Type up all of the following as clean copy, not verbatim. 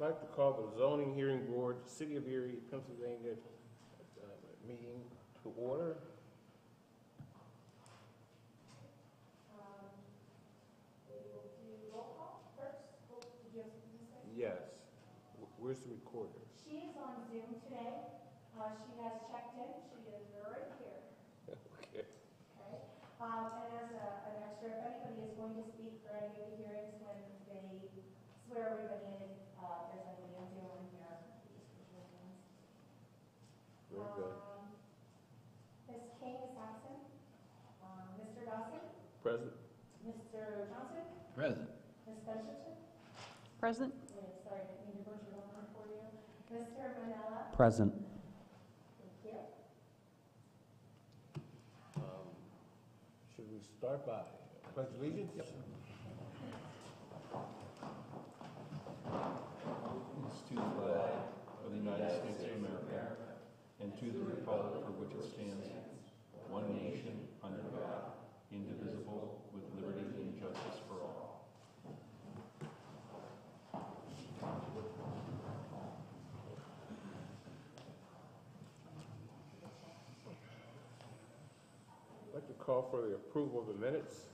I'd like to call the Zoning Hearing Board, City of Erie, Pennsylvania, meeting to order. We will do roll call first. Did you have something to say? Yes. Where's the recorder? She is on Zoom today. She has checked in. She is right here. Okay. Okay. And as an extra, if anybody is going to speak for any of the hearings when they swear everybody in, if there's anybody on Zoom in here, just put your hands. Very good. Ms. King is absent. Mr. Dawson? Present. Mr. Johnson? Present. Ms. Benjamin? Present. Sorry, I didn't mean to butcher that one for you. Mr. Manella? Present. Thank you. Should we start by pledge allegiance? Yep. Allegiance to the flag of the United States of America and to the republic for which it stands, one nation, under God, indivisible, with liberty and justice for all. I'd like to call for the approval of the minutes.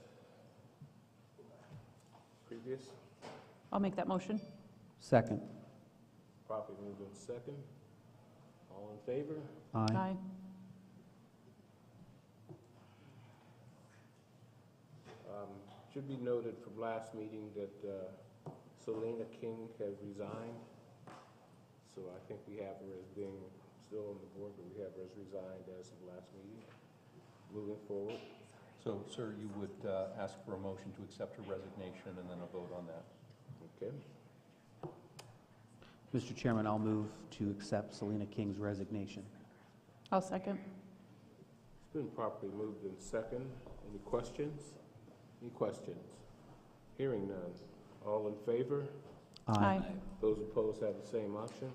Previous. I'll make that motion. Second. Properly moved in second. All in favor? Aye. Should be noted from last meeting that Selena King has resigned. So I think we have her as being still on the board, but we have her as resigned as of last meeting. Moving forward. So, sir, you would ask for a motion to accept her resignation and then a vote on that. Okay. Mr. Chairman, I'll move to accept Selena King's resignation. I'll second. It's been properly moved in second. Any questions? Any questions? Hearing none. All in favor? Aye. Those opposed have the same option.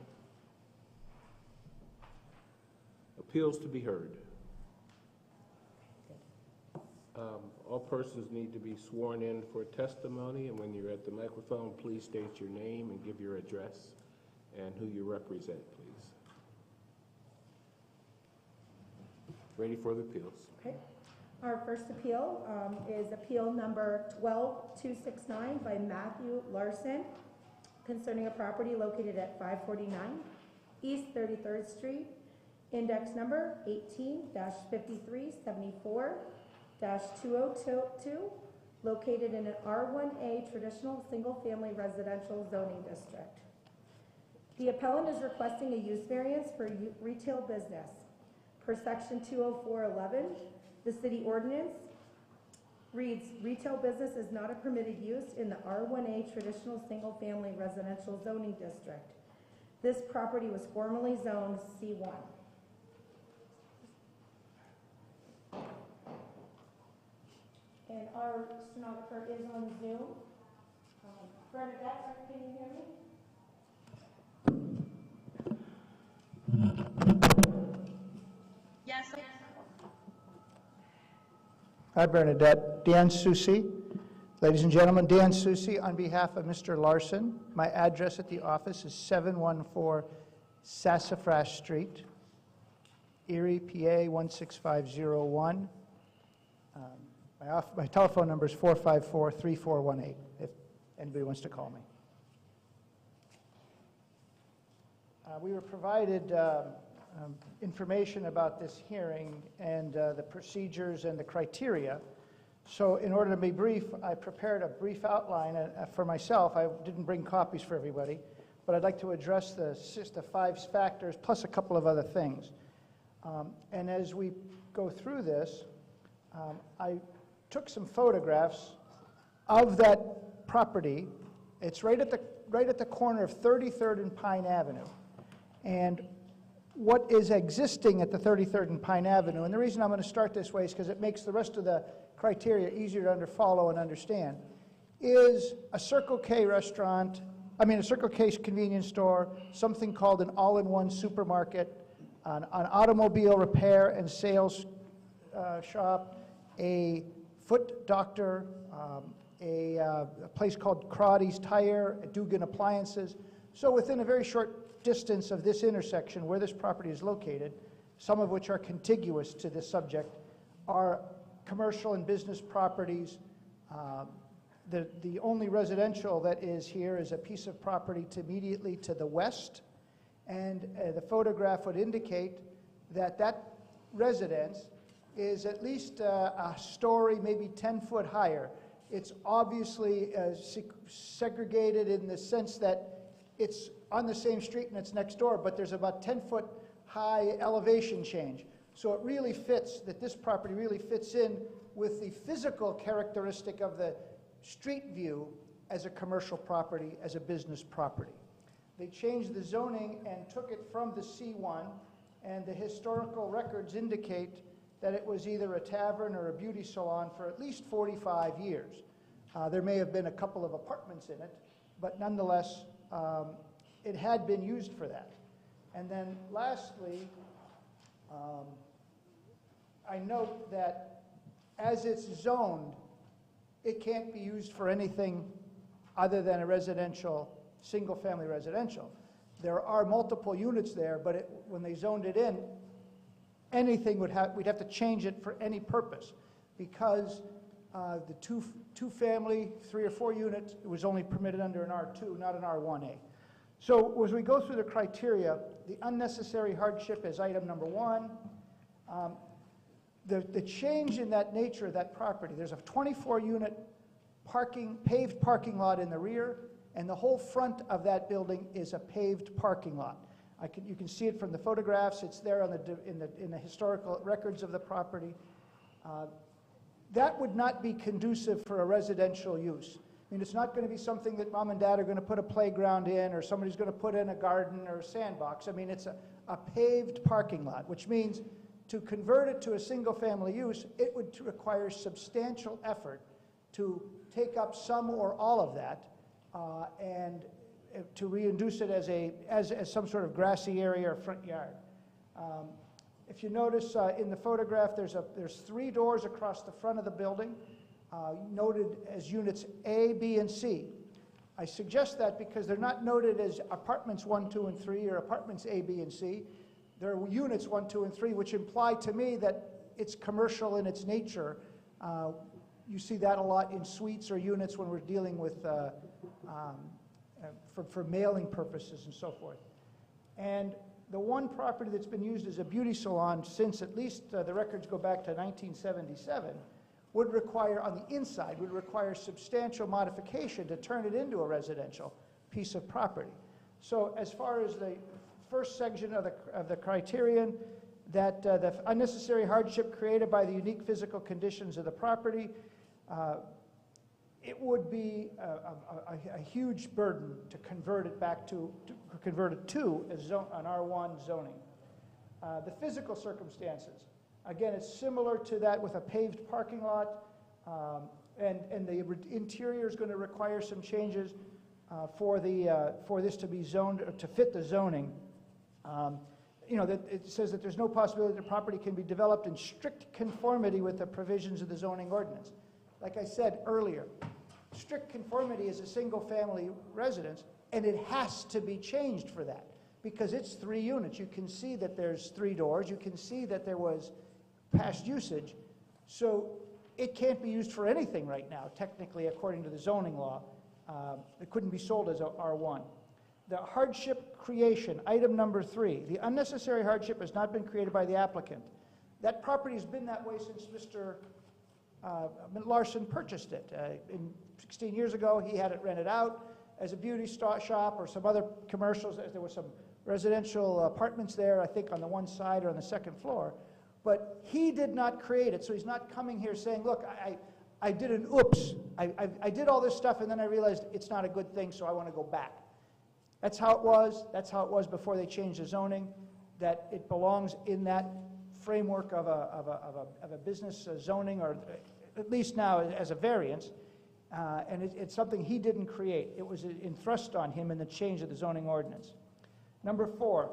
Appeals to be heard. All persons need to be sworn in for testimony, and when you're at the microphone, please state your name and give your address and who you represent, please. Ready for the appeals. Okay. Our first appeal is appeal number 12269 by Matthew Larson concerning a property located at 549 East 33rd Street, index number 18-5374-202, located in an R1A traditional single-family residential zoning district. The appellant is requesting a use variance for retail business. Per section 20411, the city ordinance reads, retail business is not a permitted use in the R1A traditional single-family residential zoning district. This property was formerly zoned C1. And our stenographer is on Zoom. Bernadette, can you hear me? Yes. Hi, Bernadette. Dan Susi. Ladies and gentlemen, Dan Susi on behalf of Mr. Larson. My address at the office is 714 Sassafras Street, Erie, PA 16501. My telephone number is 454-3418 if anybody wants to call me. We were provided information about this hearing and the procedures and the criteria. So in order to be brief, I prepared a brief outline for myself. I didn't bring copies for everybody, but I'd like to address the 5 factors plus a couple of other things. And as we go through this, I took some photographs of that property. It's right at the corner of 33rd and Pine Avenue. And what is existing at the 33rd and Pine Avenue, and the reason I'm going to start this way is because it makes the rest of the criteria easier to follow and understand, is a Circle K restaurant, a Circle K convenience store, something called an all-in-one supermarket, an automobile repair and sales shop, a foot doctor, a place called Crotty's Tire, Dugan Appliances. So within a very short distance of this intersection where this property is located, some of which are contiguous to this subject, are commercial and business properties. The only residential that is here is a piece of property immediately to the west, and the photograph would indicate that that residence is at least a story, maybe 10 foot higher. It's obviously segregated in the sense that it's on the same street and it's next door, but there's about 10 foot high elevation change. So it really fits, that this property really fits in with the physical characteristic of the street view as a commercial property, as a business property. They changed the zoning and took it from the C1, and the historical records indicate that it was either a tavern or a beauty salon for at least 45 years. There may have been a couple of apartments in it, but nonetheless, it had been used for that. And then lastly, I note that as it's zoned, it can't be used for anything other than a residential, single-family residential. There are multiple units there, but when they zoned it in, anything we'd have to change it for any purpose, because the two-family, 3 or 4 units, it was only permitted under an R2, not an R1A. So as we go through the criteria, the unnecessary hardship is item number 1. The change in that nature of that property, there's a 24-unit paved parking lot in the rear, and the whole front of that building is a paved parking lot. You can see it from the photographs. It's there in the historical records of the property. That would not be conducive for a residential use. I mean, it's not going to be something that mom and dad are going to put a playground in, or somebody's going to put in a garden or a sandbox. I mean, it's a paved parking lot, which means to convert it to a single-family use, it would require substantial effort to take up some or all of that and to reinduce it as some sort of grassy area or front yard. If you notice in the photograph, there's 3 doors across the front of the building, noted as units A, B, and C. I suggest that because they're not noted as apartments 1, 2, and 3, or apartments A, B, and C. They're units 1, 2, and 3, which imply to me that it's commercial in its nature. You see that a lot in suites or units when we're dealing with for mailing purposes and so forth. And the one property that's been used as a beauty salon since at least the records go back to 1977 would require, on the inside, would require substantial modification to turn it into a residential piece of property. So as far as the first section of the criterion, that the unnecessary hardship created by the unique physical conditions of the property, it would be a huge burden to convert it back to an R1 zoning. The physical circumstances, again, it's similar to that with a paved parking lot, and the interior is going to require some changes for this to be zoned or to fit the zoning. You know, that it says that there's no possibility the property can be developed in strict conformity with the provisions of the zoning ordinance. Like I said earlier, strict conformity is a single-family residence, and it has to be changed for that because it's 3 units. You can see that there's 3 doors. You can see that there was past usage. So it can't be used for anything right now, technically, according to the zoning law. It couldn't be sold as a R1. The hardship creation, item number 3. The unnecessary hardship has not been created by the applicant. That property has been that way since Mr. Larson purchased it. 16 years ago, he had it rented out as a beauty shop or some other commercials. There were some residential apartments there, I think on the one side or on the second floor. But he did not create it, so he's not coming here saying, look, I did an oops. I did all this stuff, and then I realized it's not a good thing, so I want to go back. That's how it was. That's how it was before they changed the zoning, that it belongs in that framework of a business zoning, or at least now as a variance, and it's something he didn't create. It was thrust on him in the change of the zoning ordinance. Number 4,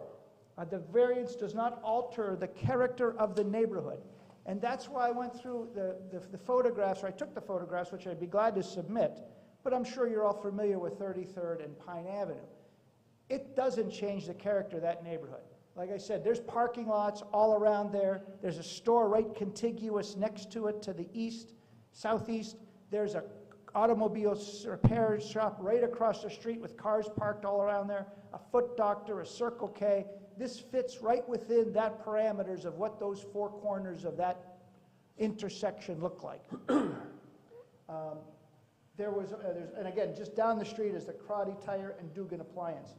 the variance does not alter the character of the neighborhood, and that's why I went through the photographs, or I took the photographs, which I'd be glad to submit, but I'm sure you're all familiar with 33rd and Pine Avenue. it doesn't change the character of that neighborhood. Like I said, there's parking lots all around there. There's a store right contiguous next to it to the east, southeast. There's a automobile repair shop right across the street with cars parked all around there, a Foot Doctor, a Circle K. This fits right within that parameters of what those four corners of that intersection look like. And again, just down the street is the Crotty Tire and Dugan Appliance.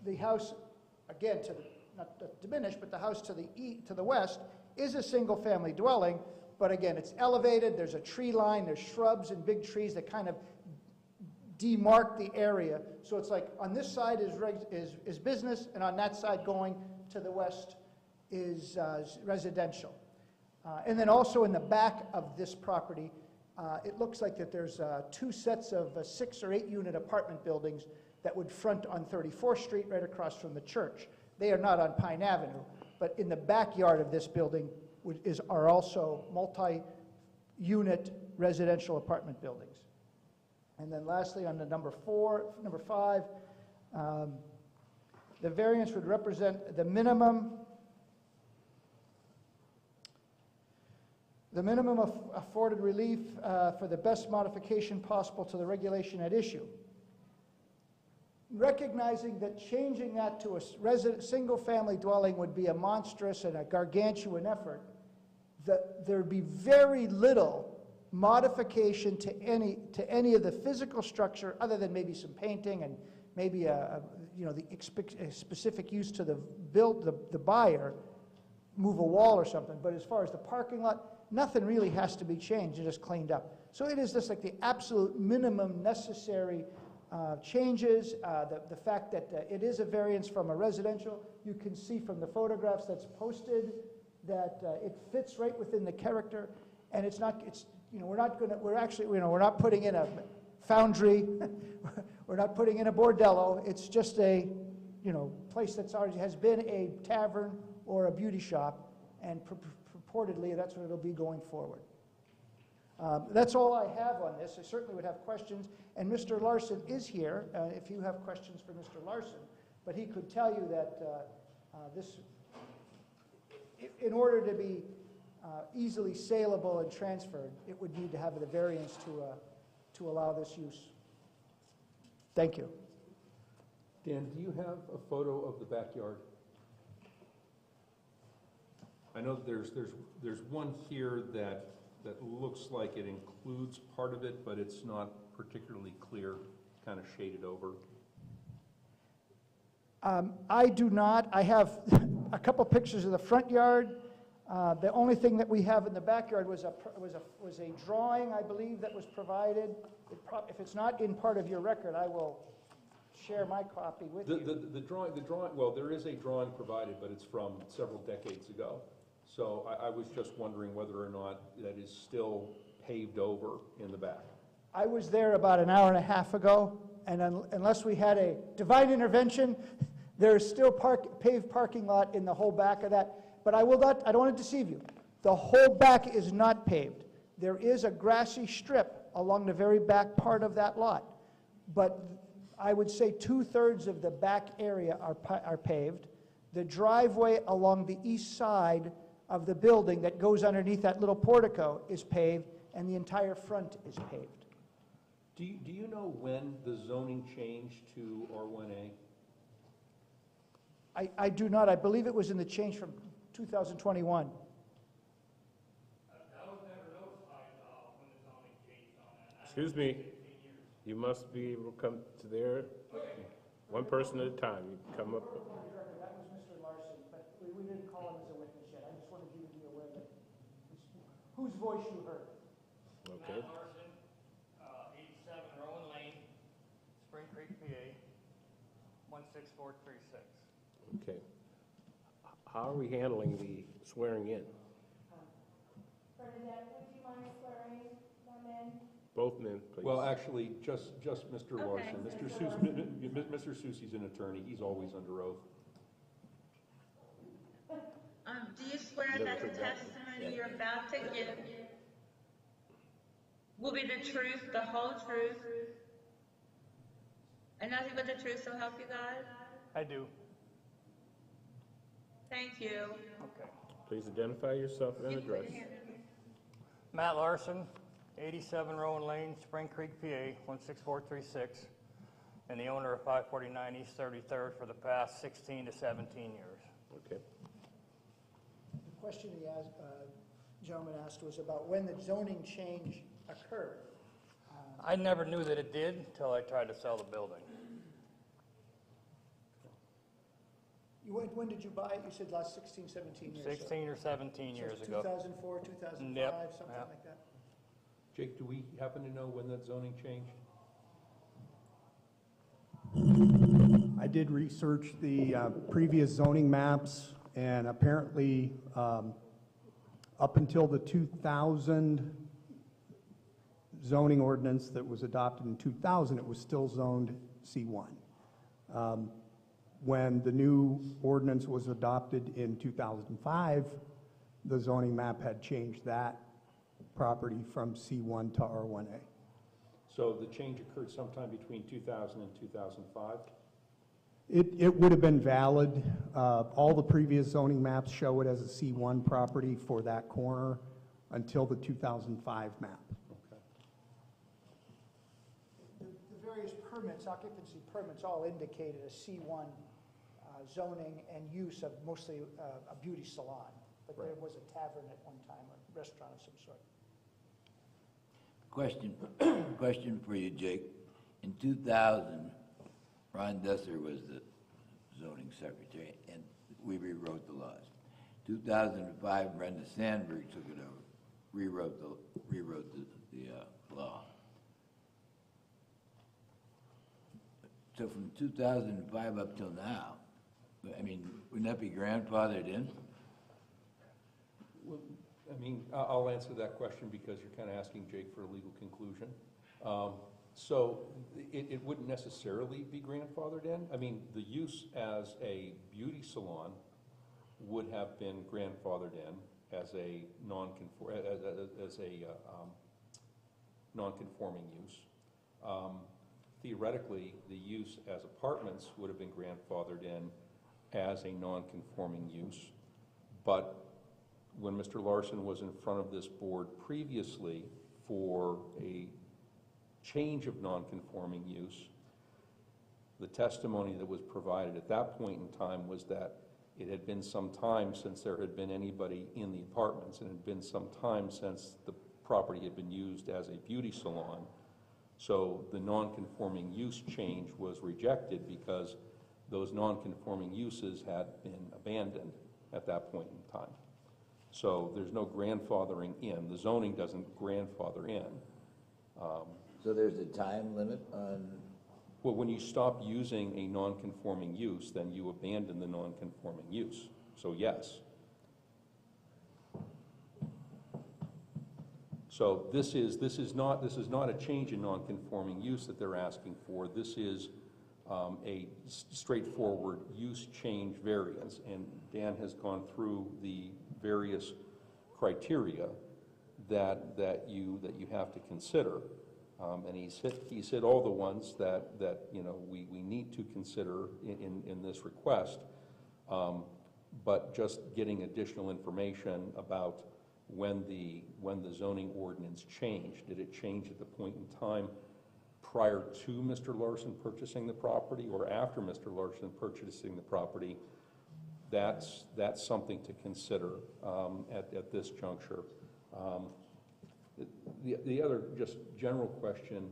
The house, again, not to diminish, but the house to the west is a single-family dwelling, but again, it's elevated, there's a tree line, there's shrubs and big trees that kind of demark the area. So it's like on this side is business, and on that side going to the west is residential. And then also in the back of this property, it looks like that there's 2 sets of 6 or 8 unit apartment buildings that would front on 34th Street right across from the church. They are not on Pine Avenue, but in the backyard of this building are also multi-unit residential apartment buildings. And then lastly, on the number 5, the variance would represent the minimum of afforded relief for the best modification possible to the regulation at issue. Recognizing that changing that to a single-family dwelling would be a monstrous and a gargantuan effort, that there'd be very little modification to any of the physical structure, other than maybe some painting and maybe a specific use to the buyer, move a wall or something. But as far as the parking lot, nothing really has to be changed and just cleaned up. So it is just like the absolute minimum necessary changes. The fact that it is a variance from a residential, you can see from the photographs that's posted that it fits right within the character, and we're not putting in a foundry, we're not putting in a bordello. It's just a place that's already has been a tavern or a beauty shop, and purportedly that's what it'll be going forward. That's all I have on this. I certainly would have questions, and Mr. Larson is here if you have questions for Mr. Larson, but he could tell you that in order to be easily saleable and transferred, it would need to have the variance to allow this use. Thank you. Dan, do you have a photo of the backyard? I know there's one here that looks like it includes part of it, but it's not particularly clear, kind of shaded over. I do not. I have a couple pictures of the front yard. The only thing that we have in the backyard was a drawing, I believe, that was provided. If it's not in part of your record, I will share my copy with you. The drawing. Well, there is a drawing provided, but it's from several decades ago. So I was just wondering whether or not that is still paved over in the back. I was there about an hour and a half ago, and unless we had a divine intervention, there is still paved parking lot in the whole back of that. But I don't want to deceive you. The whole back is not paved. There is a grassy strip along the very back part of that lot. But I would say 2/3 of the back area are paved. The driveway along the east side of the building that goes underneath that little portico is paved, and the entire front is paved. Do you know when the zoning changed to R1A? I do not. I believe it was in the change from 2021. I was never notified when the zoning changed on that. Excuse me, you must be able to come to there, one person at a time. You come up. That was Mr. Larson, but we didn't call him as a witness yet. I just wanted you to be aware that whose voice you heard. Okay. Matt Larson, 87 Rowan Lane, Spring Creek, PA, 16436. Okay. How are we handling the swearing in? Burnett, would you mind swearing one in? Both men, please. Well, actually, just Mr. Larson. Mr. Susi's an attorney. He's always under oath. Do you swear that the testimony you're about to give will be the truth, the whole truth, and nothing but the truth, so help you God? I do. Thank you. Okay. Please identify yourself and You can put address. your hand on me. Matt Larson, 87 Rowan Lane, Spring Creek, PA, 16436, and the owner of 549 East 33rd for the past 16 to 17 years. Okay. The question the gentleman asked was about when the zoning change occurred. I never knew that it did until I tried to sell the building. When did you buy it? You said last 16, 17 years. 16 or 17 years ago. 2004, 2005, Yep, something yeah. like that? Jake, do we happen to know when that zoning changed? I did research the previous zoning maps, and apparently, up until the 2000 zoning ordinance that was adopted in 2000, it was still zoned C1. When the new ordinance was adopted in 2005, the zoning map had changed that property from C1 to R1A. So the change occurred sometime between 2000 and 2005? It would have been valid. All the previous zoning maps show it as a C1 property for that corner until the 2005 map. Okay. The various permits, occupancy permits, all indicated a C1 zoning and use of mostly a beauty salon. But there was a tavern at one time, a restaurant of some sort. Question for you, Jake. In 2000, Ron Desser was the zoning secretary, and we rewrote the laws. 2005, Brenda Sandberg took it over, rewrote the law. So from 2005 up till now, I mean, wouldn't that be grandfathered in? Well, I mean, I'll answer that question because you're kind of asking Jake for a legal conclusion. So it wouldn't necessarily be grandfathered in. I mean, the use as a beauty salon would have been grandfathered in as a non-conforming use. Theoretically, the use as apartments would have been grandfathered in as a non-conforming use, but when Mr. Larson was in front of this board previously for a change of non-conforming use, the testimony that was provided at that point in time was that it had been some time since there had been anybody in the apartments, and it had been some time since the property had been used as a beauty salon. So the non-conforming use change was rejected because those non-conforming uses had been abandoned at that point in time. So there's no grandfathering in. The zoning doesn't grandfather in. So there's a time limit on? Well, when you stop using a non-conforming use, then you abandon the non-conforming use. So yes. So this is not a change in non-conforming use that they're asking for. This is a straightforward use change variance, and Dan has gone through the various criteria that you have to consider, and he's hit all the ones that you know we need to consider in this request, but just getting additional information about when the zoning ordinance changed. Did it change at the point in time prior to Mr. Larson purchasing the property or after Mr. Larson purchasing the property? That's something to consider at this juncture. The other just general question,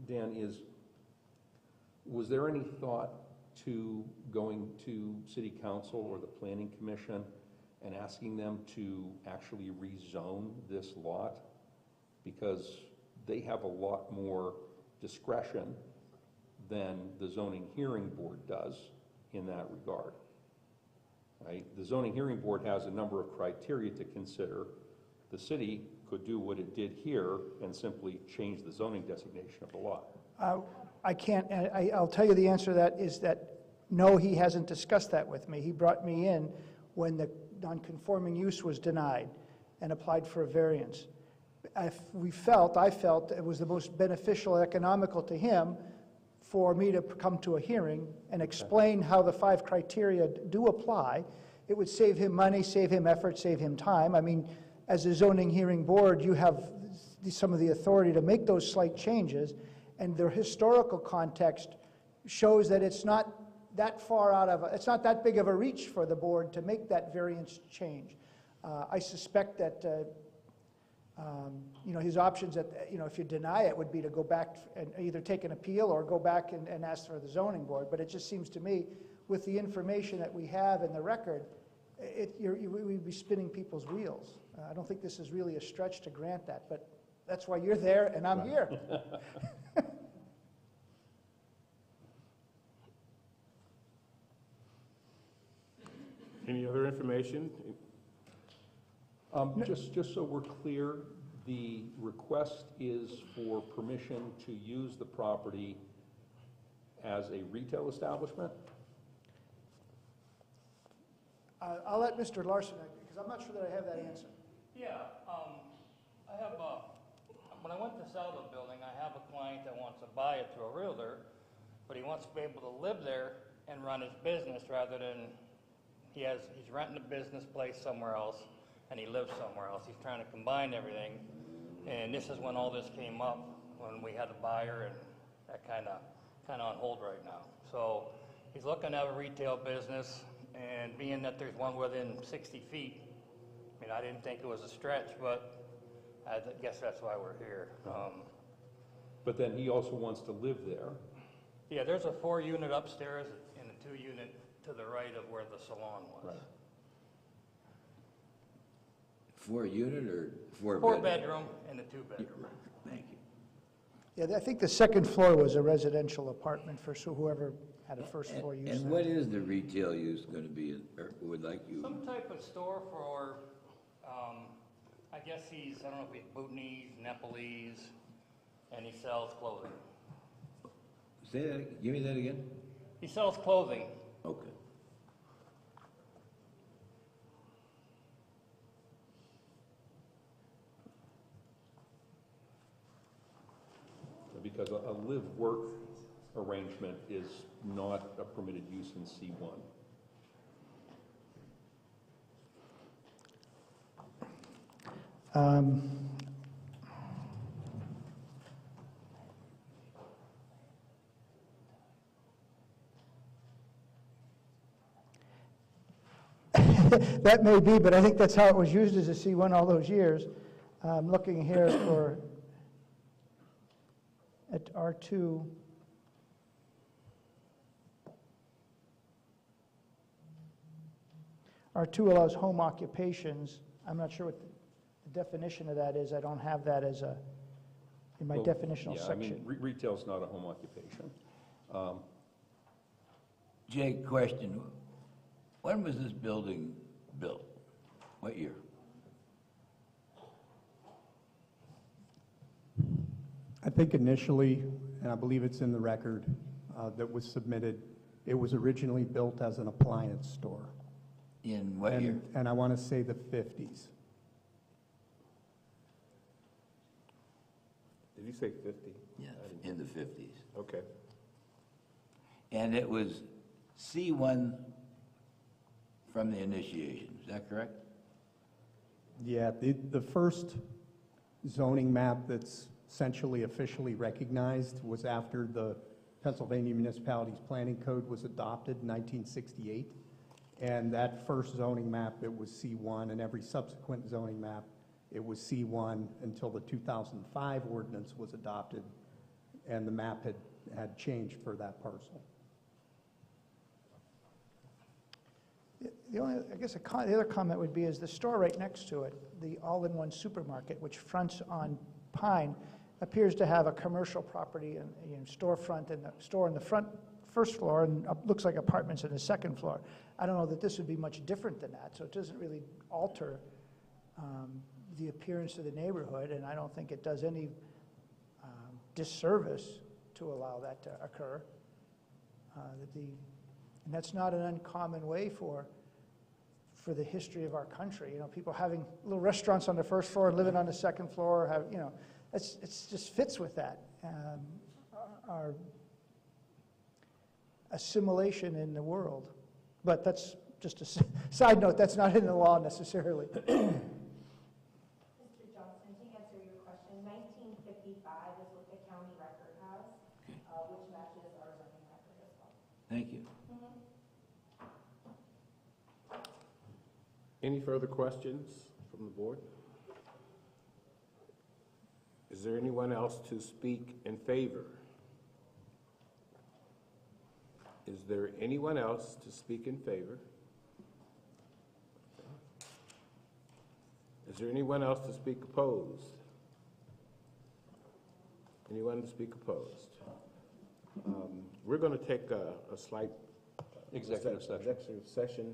Dan, is was there any thought to going to City Council or the Planning Commission and asking them to actually rezone this lot? Because they have a lot more discretion than the zoning hearing board does in that regard. Right? The zoning hearing board has a number of criteria to consider. The city could do what it did here and simply change the zoning designation of the lot. I can't, I'll tell you the answer to that is that no, he hasn't discussed that with me. He brought me in when the non-conforming use was denied and applied for a variance. I felt it was the most beneficial, economical to him for me to come to a hearing and explain how the 5 criteria do apply. It would save him money, save him effort, save him time. I mean, as a zoning hearing board, you have some of the authority to make those slight changes, and the historical context shows that it's not that far out of, it's not that big of a reach for the board to make that variance change. I suspect that, you know, his options, that, you know, if you deny it, would be to go back and either take an appeal or go back and ask for the zoning board. But it just seems to me, with the information that we have in the record, we'd be spinning people's wheels. I don't think this is really a stretch to grant that, but that's why you're there and I'm here. Any other information? Just so we're clear, the request is for permission to use the property as a retail establishment? I'll let Mr. Larson, because I'm not sure that I have that answer. Yeah, I have, when I went to sell the building, I have a client that wants to buy it through a realtor, but he wants to be able to live there and run his business rather than, he's renting a business place somewhere else and he lives somewhere else. He's trying to combine everything, and this is when all this came up, when we had a buyer, and that kind of on hold right now. So he's looking to have a retail business, and being that there's one within 60 feet, I mean, I didn't think it was a stretch, but I guess that's why we're here. But then he also wants to live there. Yeah, there's a 4-unit upstairs and a 2-unit to the right of where the salon was. Right. 4-unit or 4 4 bedroom and a 2-bedroom. Thank you. Yeah, I think the second floor was a residential apartment for whoever had a first floor use. And what is the retail use going to be, or would like you? Some type of store for, I guess I don't know if he's Bhutanese, Nepalese, and he sells clothing. Say that, give me that again? He sells clothing. Okay. Because a live-work arrangement is not a permitted use in C1. That may be, but I think that's how it was used as a C1 all those years. I'm looking here at R2. R2 allows home occupations. I'm not sure what the definition of that is. I don't have that as in my definitional section. I mean, retail's not a home occupation. Jake, question. When was this building built? What year? I think initially, and I believe it's in the record that was submitted, it was originally built as an appliance store. In what year? And I want to say the 50s. Did you say 50? Yeah, in the 50s. Okay. And it was C1 from the initiation, is that correct? Yeah, the first zoning map that's essentially officially recognized was after the Pennsylvania Municipalities Planning Code was adopted in 1968. And that first zoning map, it was C1, and every subsequent zoning map, it was C1 until the 2005 ordinance was adopted, and the map had changed for that parcel. The only, I guess, the other comment would be is the store right next to it, the all-in-one supermarket, which fronts on Pine, appears to have a commercial property and storefront, and the store in the first floor, and looks like apartments in the second floor. I don't know that this would be much different than that, so it doesn't really alter the appearance of the neighborhood, and I don't think it does any disservice to allow that to occur. And that's not an uncommon way for the history of our country. You know, people having little restaurants on the first floor and living on the second floor, it just fits with that. assimilation in the world. But that's just a side note, that's not in the law necessarily. Mr. Johnson, to answer your question, 1955 is what the county record has, which matches our zoning record as well. Thank you. Any further questions from the board? Is there anyone else to speak in favor? Is there anyone else to speak in favor? Is there anyone else to speak opposed? Anyone to speak opposed? We're going to take a slight Executive session,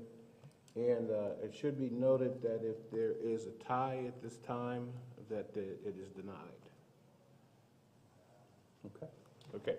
and it should be noted that if there is a tie at this time, that it is denied. Okay. Okay.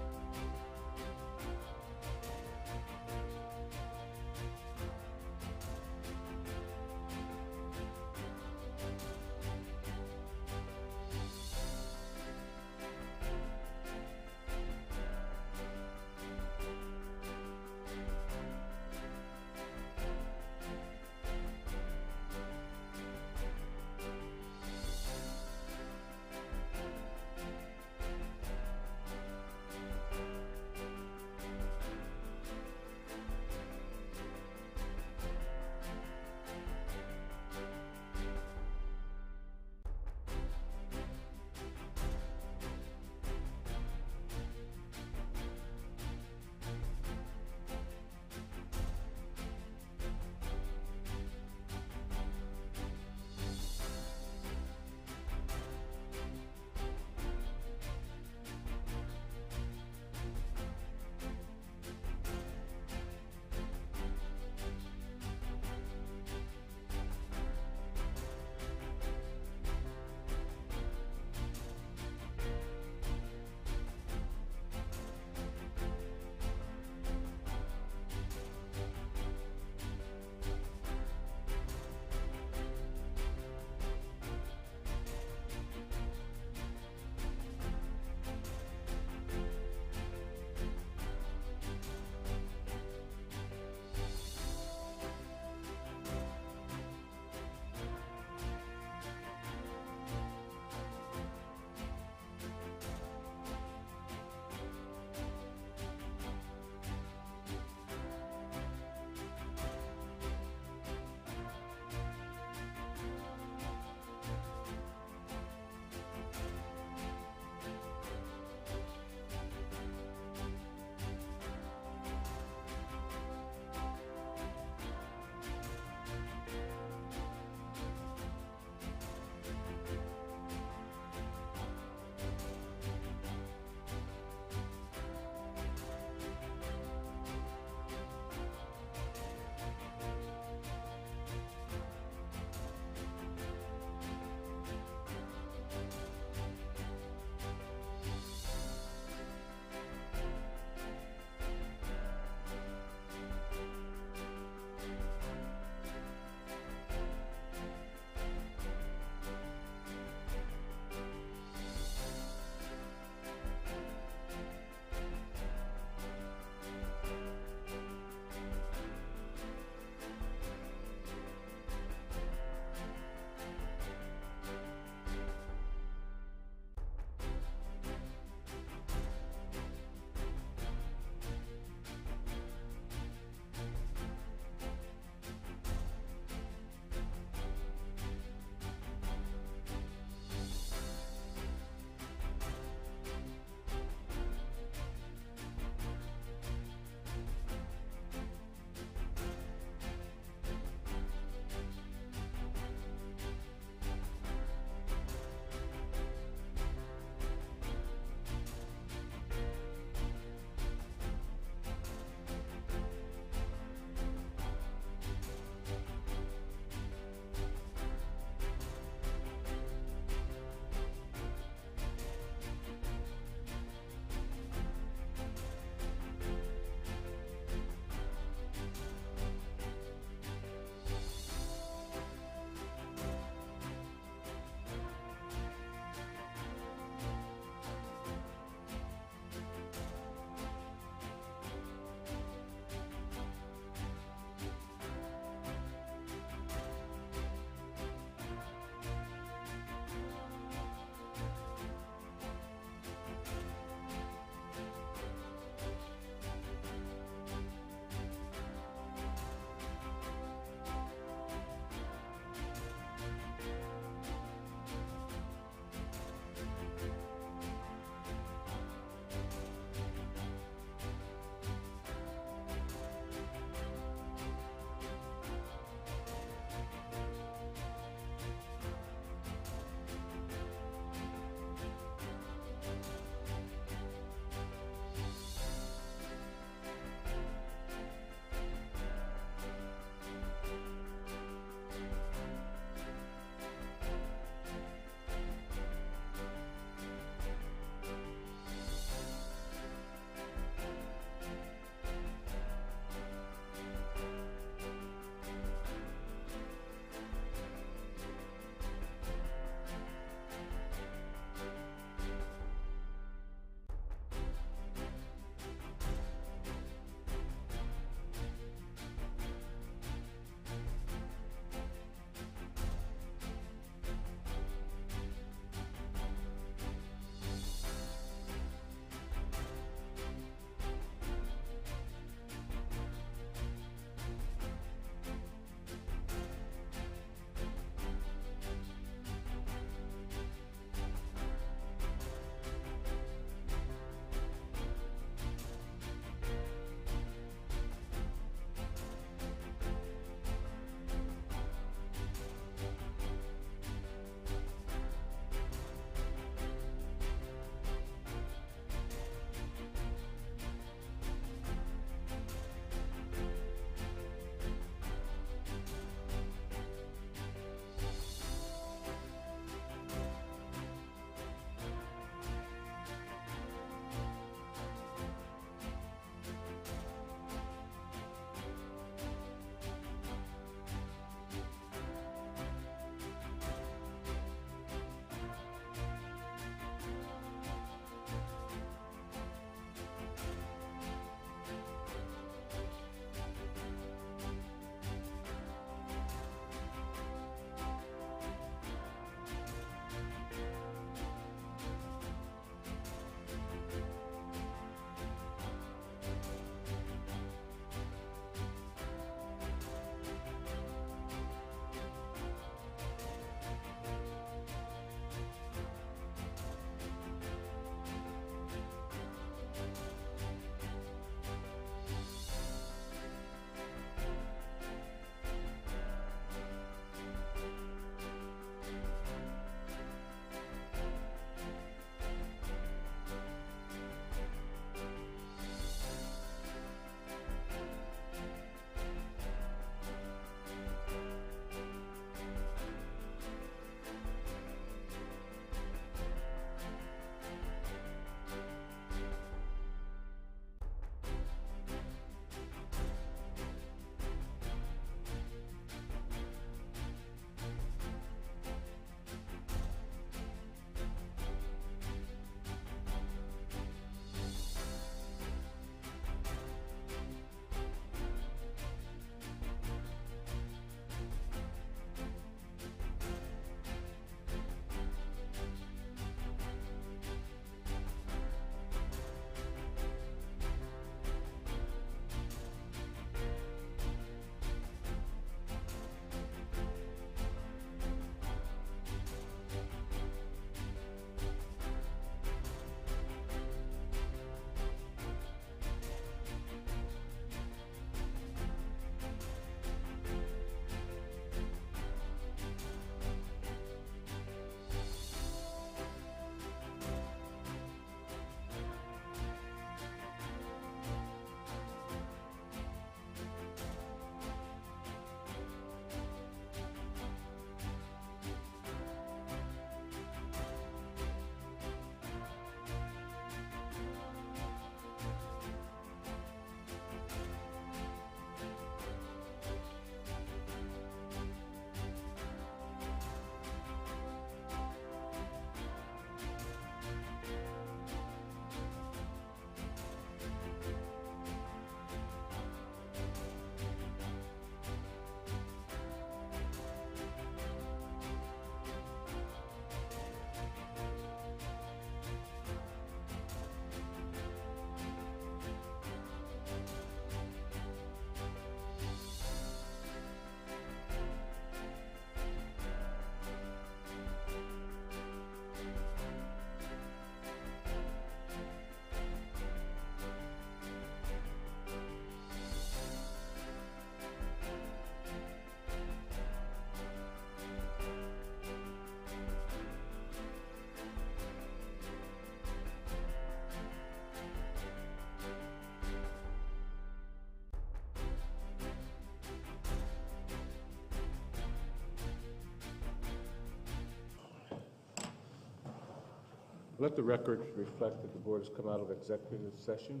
Let the record reflect that the board has come out of executive session.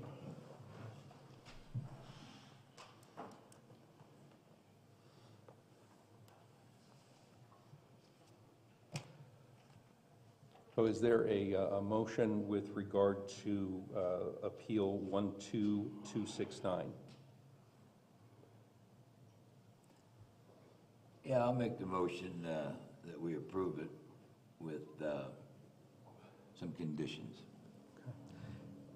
So is there a motion with regard to Appeal 12269? Yeah, I'll make the motion that we approve it with some conditions.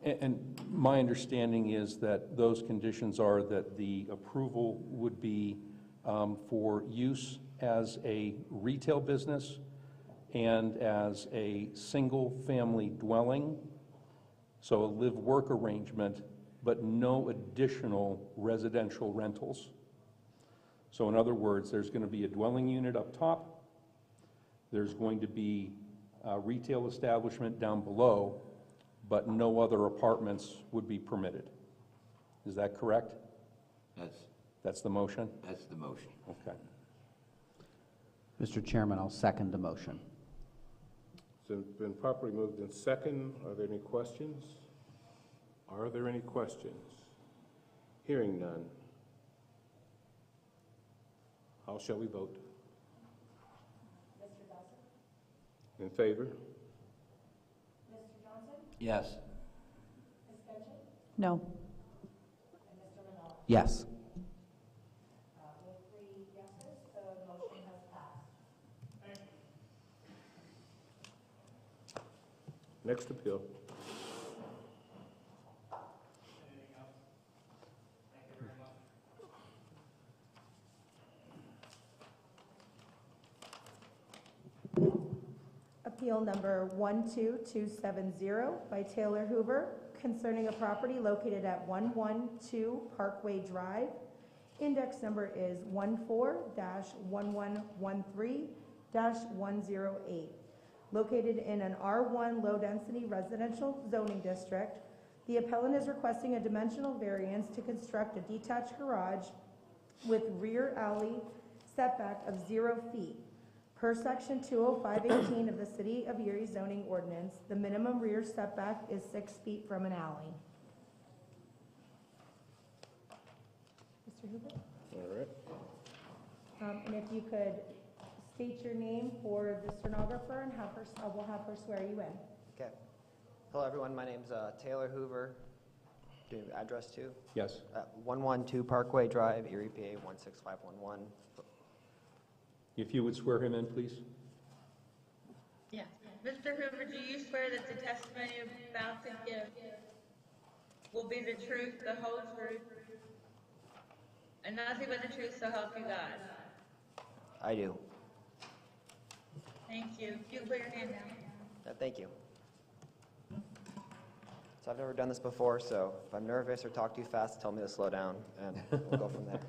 And my understanding is that those conditions are that the approval would be for use as a retail business and as a single-family dwelling, so a live-work arrangement, but no additional residential rentals. So in other words, there's going to be a dwelling unit up top, there's going to be a retail establishment down below, but no other apartments would be permitted. Is that correct? That's the motion? That's the motion. Okay. Mr. Chairman, I'll second the motion. So it's been properly moved in second. Are there any questions? Are there any questions? Hearing none. How shall we vote? Mr. Dawson? In favor? Mr. Johnson? Yes. Ms. Genshin? No. And Mr. Manal? Yes. With 3 yeses, the motion has passed. Next appeal. Appeal number 12270 by Taylor Hoover concerning a property located at 112 Parkway Drive. Index number is 14-1113-108. Located in an R1 low-density residential zoning district, the appellant is requesting a dimensional variance to construct a detached garage with rear alley setback of 0 feet. Per section 20518 of the City of Erie zoning ordinance, the minimum rear setback is 6 feet from an alley. Mr. Hoover? All right. And if you could state your name for the stenographer and have her, we'll have her swear you in. Okay. Hello, everyone. My name's Taylor Hoover. Do you have address too? Yes. 112 Parkway Drive, Erie, PA 16511. If you would swear him in, please. Yeah. Mr. Hoover, do you swear that the testimony you're about to give will be the truth, the whole truth, and nothing but the truth, so help you God? I do. Thank you. You can put your hand down. Thank you. So I've never done this before, so if I'm nervous or talk too fast, tell me to slow down, and we'll go from there.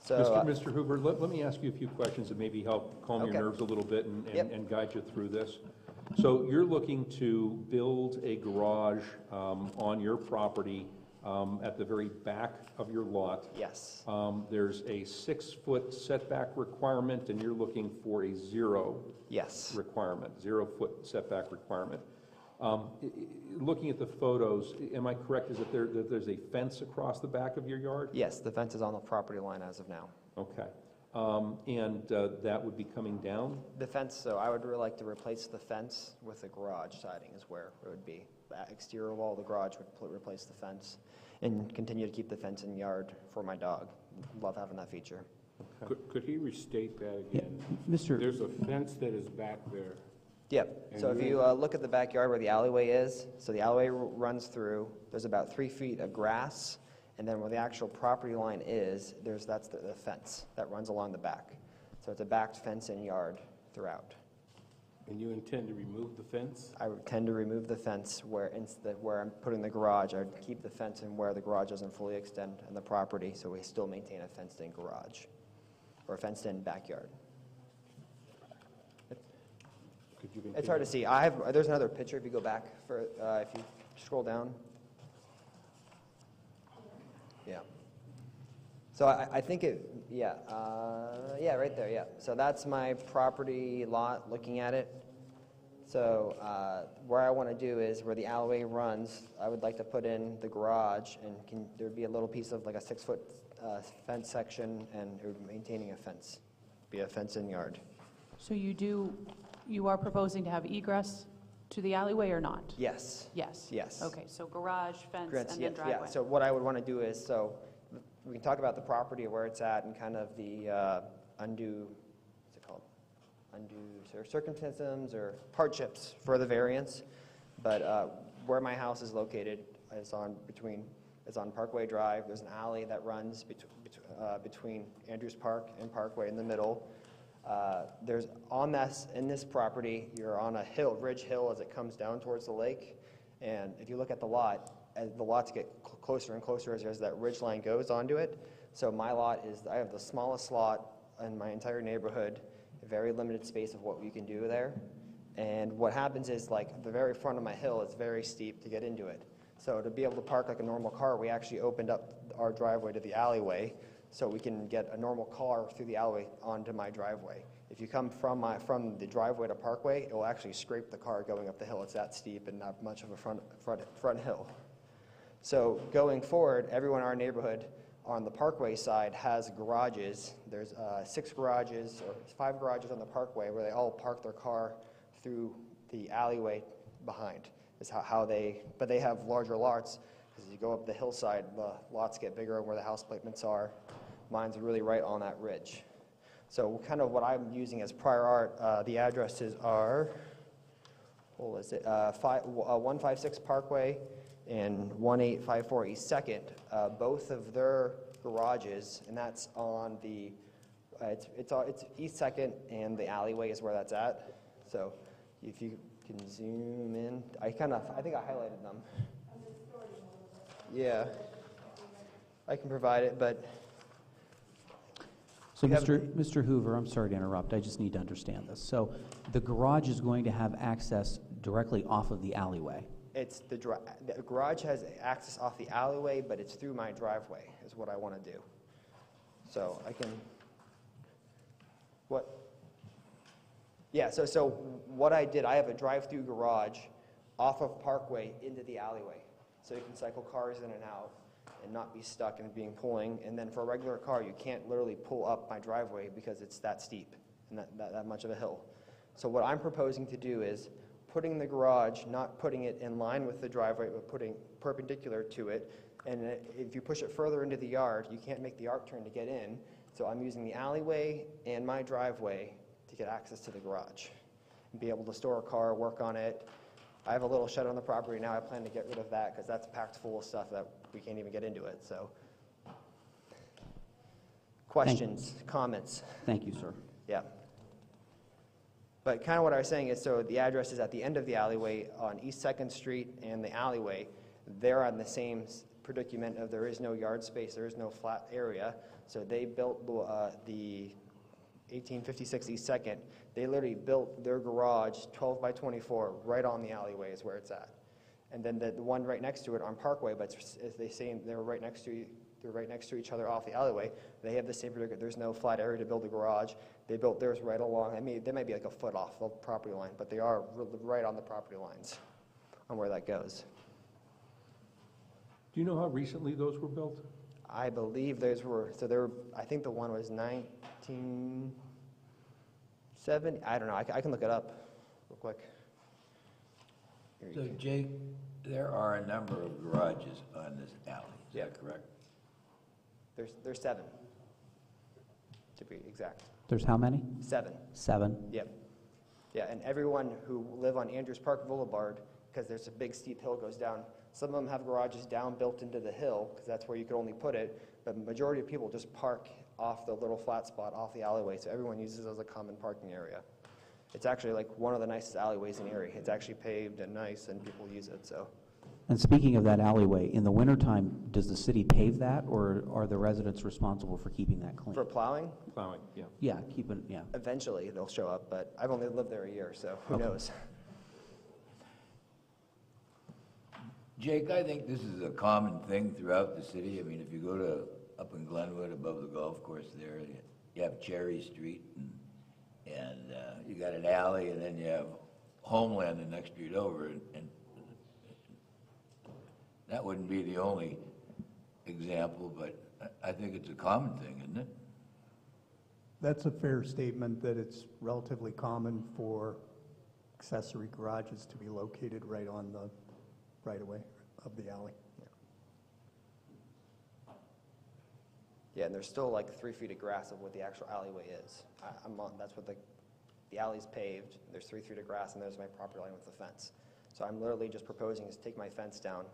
So, Mr. Hoover, let me ask you a few questions that maybe help calm Okay. your nerves a little bit and, Yep. and guide you through this. So you're looking to build a garage on your property at the very back of your lot. yes, There's a 6-foot setback requirement, and you're looking for a 0 yes, requirement, 0-foot setback requirement. Looking at the photos, am I correct, is that there's a fence across the back of your yard? yes, the fence is on the property line as of now. Okay. And that would be coming down? The fence, so I would really like to replace the fence with the garage siding is where it would be. The exterior wall of the garage would replace the fence and continue to keep the fence in yard for my dog. Love having that feature. Could he restate that again? Mr. There's a fence that is back there. Yep, so And if you look at the backyard where the alleyway is, so the alleyway runs through, there's about 3 feet of grass, and then where the actual property line is, that's the fence that runs along the back. So it's a backed fence in yard throughout. And you intend to remove the fence? I would tend to remove the fence where I'm putting the garage. I would keep the fence in where the garage doesn't fully extend in the property, so we still maintain a fenced-in garage or a fenced-in backyard. Could you It's hard to see. There's another picture if you go back if you scroll down. Yeah. So I think Yeah, yeah, right there, yeah. So that's my property lot, looking at it. So where I want to do is where the alleyway runs, I would like to put in the garage, and there'd be a little piece of like a 6-foot fence section, and it would be maintaining a fence, be a fenced-in yard. So you are proposing to have egress to the alleyway or not? Yes. Yes? Yes. Okay, so garage, fence, Grants, and yeah, then driveway? yeah. So what I would want to do is, so we can talk about the property, where it's at, and kind of the undue circumstances or hardships for the variance. But where my house is located is on Parkway Drive. There's an alley that runs between Andrews Park and Parkway in the middle. There's in this property, you're on a hill, ridge hill, as it comes down towards the lake. And if you look at the lot, as the lots get closer and closer as that ridge line goes onto it. So my lot I have the smallest lot in my entire neighborhood, a very limited space of what we can do there. And what happens is, like, the very front of my hill is very steep to get into it. So to be able to park like a normal car, we actually opened up our driveway to the alleyway, so we can get a normal car through the alleyway onto my driveway. If you come from the driveway to Parkway, it will actually scrape the car going up the hill. It's that steep and not much of a front hill. So going forward, everyone in our neighborhood on the Parkway side has garages. There's 5 garages on the Parkway where they all park their car through the alleyway behind. Is but they have larger lots, because as you go up the hillside, the lots get bigger where the house placements are. Mine's really right on that ridge. So kind of what I'm using as prior art, the addresses are, what was it, 156 Parkway and 1854 East 2nd, both of their garages, and that's on the, it's East 2nd, and the alleyway is where that's at. So if you can zoom in, I think I highlighted them. Yeah, I can provide it, but. So Mr. Hoover, I'm sorry to interrupt, I just need to understand this. So the garage is going to have access directly off of the alleyway? The garage has access off the alleyway, but it's through my driveway, is what I want to do. So I can, so what I did, I have a drive-through garage off of Parkway into the alleyway. So you can cycle cars in and out and not be stuck and pulling. And then for a regular car, you can't literally pull up my driveway because it's that steep and that much of a hill. So what I'm proposing to do is putting the garage, not putting it in line with the driveway, but putting perpendicular to it. And if you push it further into the yard, you can't make the arc turn to get in. So I'm using the alleyway and my driveway to get access to the garage and be able to store a car, work on it. I have a little shed on the property now. I plan to get rid of that because that's packed full of stuff that we can't even get into it. So, questions, comments? Thank you, sir. Yeah. But kind of what I was saying is, so the address is at the end of the alleyway on East 2nd Street and the alleyway. They're on the same predicament of there is no yard space, there is no flat area. So they built the 1856 East 2nd. They literally built their garage 12 by 24 right on the alleyway is where it's at. And then the one right next to it on Parkway, but as they say, they're right next to each other off the alleyway. They have the same predicament. There's no flat area to build a garage. They built theirs right along. They might be like a foot off the property line, but they are right on the property lines on where that goes. Do you know how recently those were built? I believe those were, I think the one was 1970. I don't know. I can look it up real quick. So, Jake, there are a number of garages on this alley, is that correct? There's 7, to be exact. There's how many? 7. 7? Yep. Yeah, and everyone who live on Andrews Park Boulevard, because there's a big steep hill goes down, some of them have garages down built into the hill, because that's where you could only put it, but the majority of people just park off the little flat spot off the alleyway, so everyone uses it as a common parking area. It's actually like one of the nicest alleyways in Erie. It's actually paved and nice, and people use it, so. And speaking of that alleyway, in the wintertime, does the city pave that, or are the residents responsible for keeping that clean? For plowing? Plowing, yeah. Yeah, Eventually, they'll show up, but I've only lived there a year, so who knows? Jake, I think this is a common thing throughout the city. I mean, if you go to up in Glenwood above the golf course there, you have Cherry Street, and you got an alley, and then you have Homeland the next street over, and that wouldn't be the only example, but I think it's a common thing, isn't it? That's a fair statement, that it's relatively common for accessory garages to be located right on the right-of-way of the alley. Yeah, and there's still like 3 feet of grass of what the actual alleyway is. That's what the alley's paved, there's 3 feet of grass, and there's my property line with the fence. So I'm literally just proposing is take my fence down,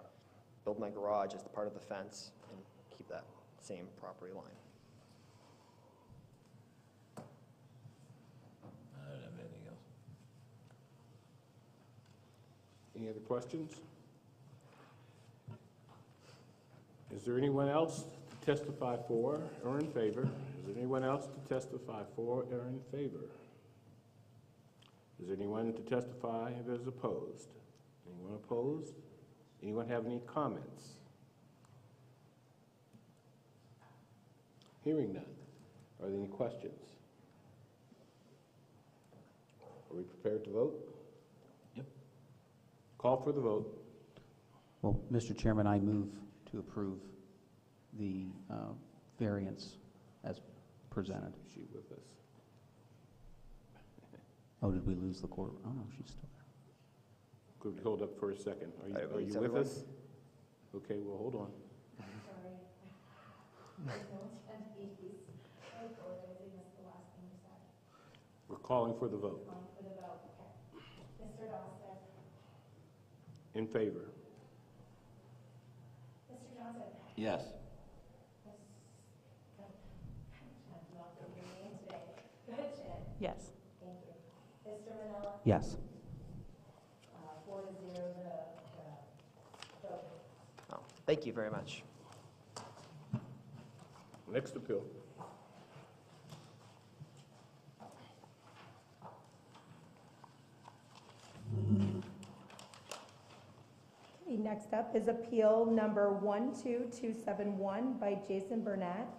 build my garage as part of the fence, and keep that same property line. I don't have anything else. Any other questions? Is there anyone else to testify for or in favor? Is there anyone else to testify for or in favor? Is there anyone to testify that is opposed? Anyone opposed? Anyone have any comments? Hearing none. Are there any questions? Are we prepared to vote? Yep. Call for the vote. Well, Mr. Chairman, I move to approve the variance as presented. Is she with us? Oh, did we lose the court? Oh, no, she's still there. Could we hold up for a second? Are you with everyone? us? Okay, well, hold on. We're calling for the vote. Mr. Dawson. In favor? Mr. Johnson. Yes. Yes. Thank you. Mr. Manella. Yes. 4-0 the vote. Oh, thank you very much. Next appeal. Okay, next up is appeal number 12271 by Jason Burnett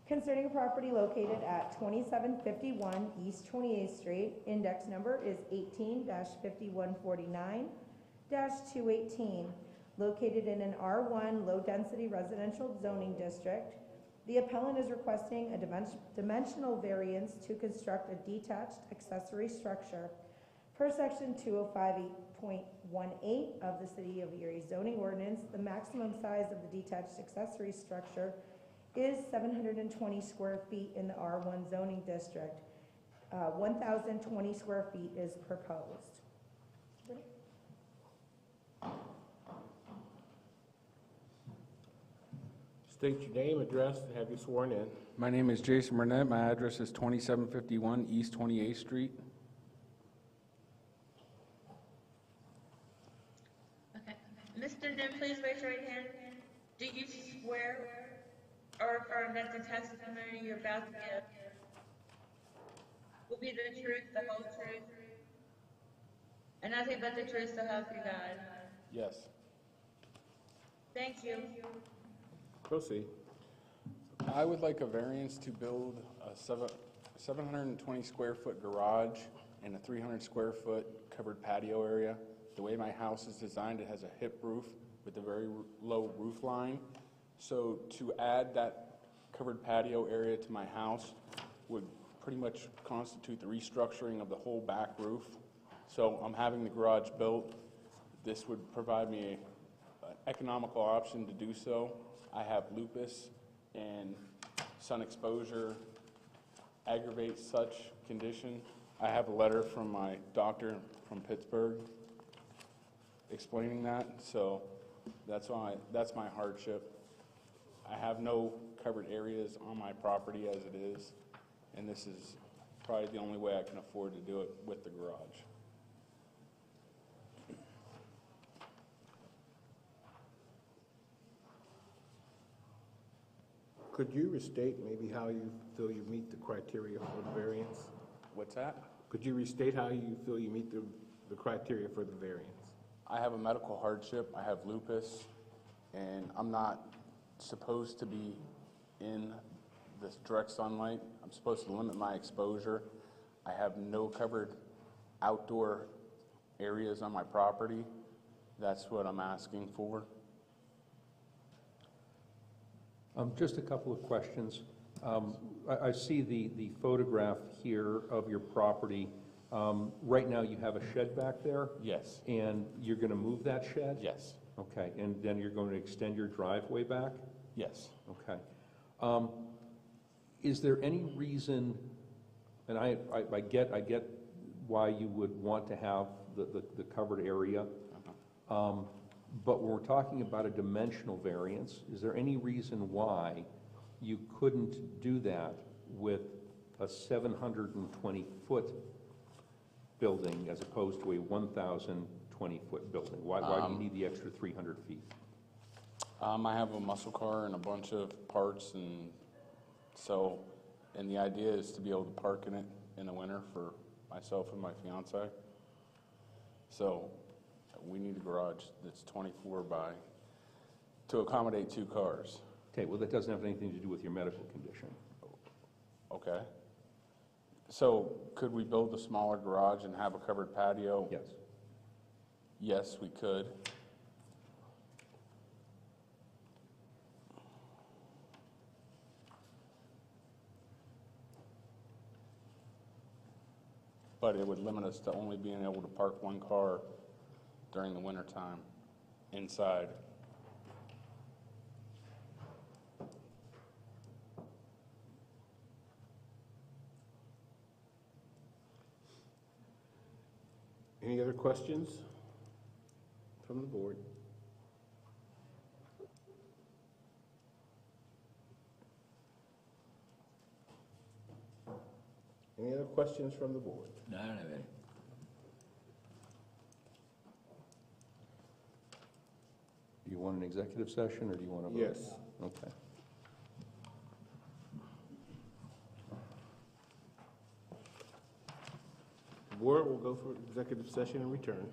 concerning a property located at 2751 East 28th Street. Index number is 18-5149-218, located in an R1 low-density residential zoning district. The appellant is requesting a dimensional variance to construct a detached accessory structure. Per section 205.18 of the City of Erie zoning ordinance, the maximum size of the detached accessory structure is 720 square feet in the R1 zoning district. 1,020 square feet is proposed. State your name, address, and have you sworn in. My name is Jason Burnett. My address is 2751 East 28th Street. Okay. Mr. Nim, please raise your right hand. Do you swear or affirm that the testimony you're about to give will be the truth, the whole truth, and nothing but the truth so help you God? Yes. Thank you. Proceed. I would like a variance to build a 720 square foot garage and a 300 square foot covered patio area. The way my house is designed, it has a hip roof with a very low roof line. So to add that covered patio area to my house would pretty much constitute the restructuring of the whole back roof. So I'm having the garage built. This would provide me an economical option to do so. I have lupus, and sun exposure aggravates such condition. I have a letter from my doctor from Pittsburgh explaining that, so that's my hardship. I have no covered areas on my property as it is, and this is probably the only way I can afford to do it with the garage. Could you restate maybe how you feel you meet the criteria for the variance? What's that? Could you restate how you feel you meet the criteria for the variance? I have a medical hardship. I have lupus, and I'm not supposed to be in this direct sunlight. I'm supposed to limit my exposure. I have no covered outdoor areas on my property. That's what I'm asking for. Just a couple of questions. I see the photograph here of your property. Right now, you have a shed back there? Yes. And you're going to move that shed? Yes. Okay, and then you're going to extend your driveway back? Yes. Okay. Is there any reason, and I get why you would want to have the covered area, but when we're talking about a dimensional variance, is there any reason why you couldn't do that with a 720-foot building as opposed to a 1,020-foot building? Why do you need the extra 300 feet? I have a muscle car and a bunch of parts, and the idea is to be able to park in it in the winter for myself and my fiance. So we need a garage that's 24 by, to accommodate 2 cars. Okay, well, that doesn't have anything to do with your medical condition. Okay. So could we build a smaller garage and have a covered patio? Yes. Yes, we could. But it would limit us to only being able to park 1 car during the winter time inside. Any other questions from the board? Any other questions from the board? No, I don't have any. Do you want an executive session, or do you want to vote? Yes. Okay. The board will go for executive session and return.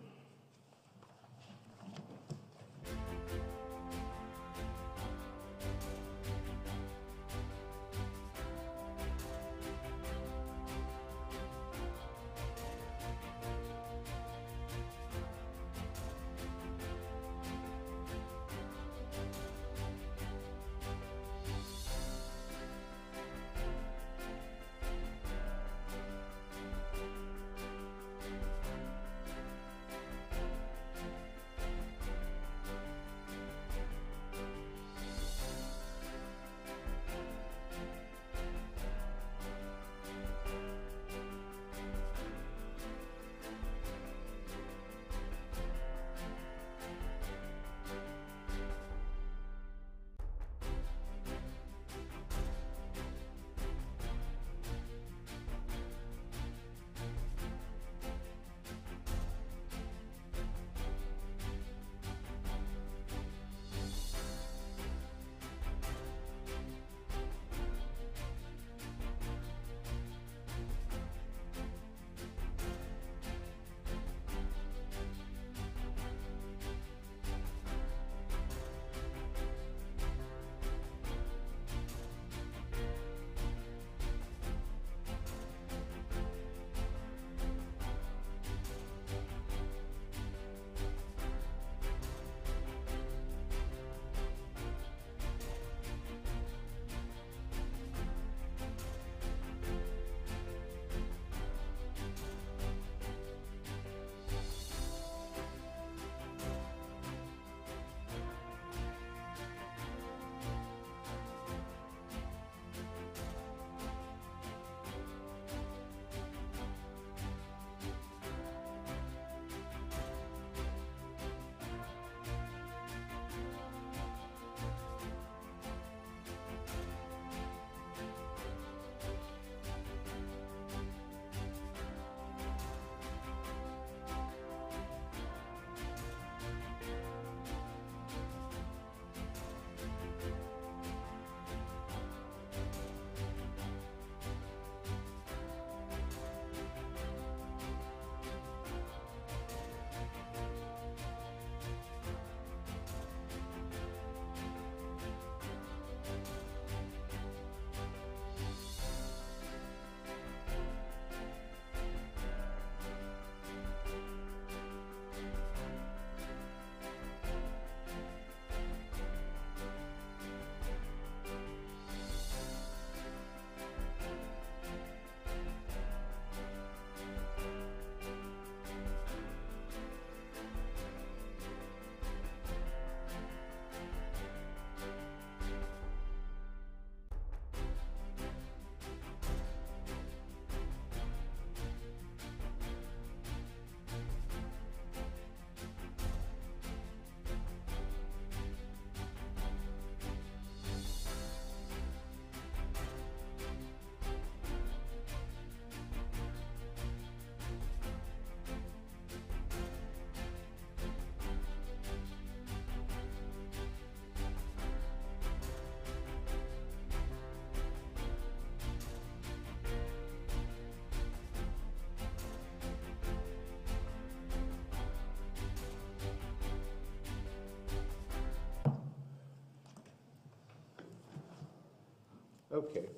Okay.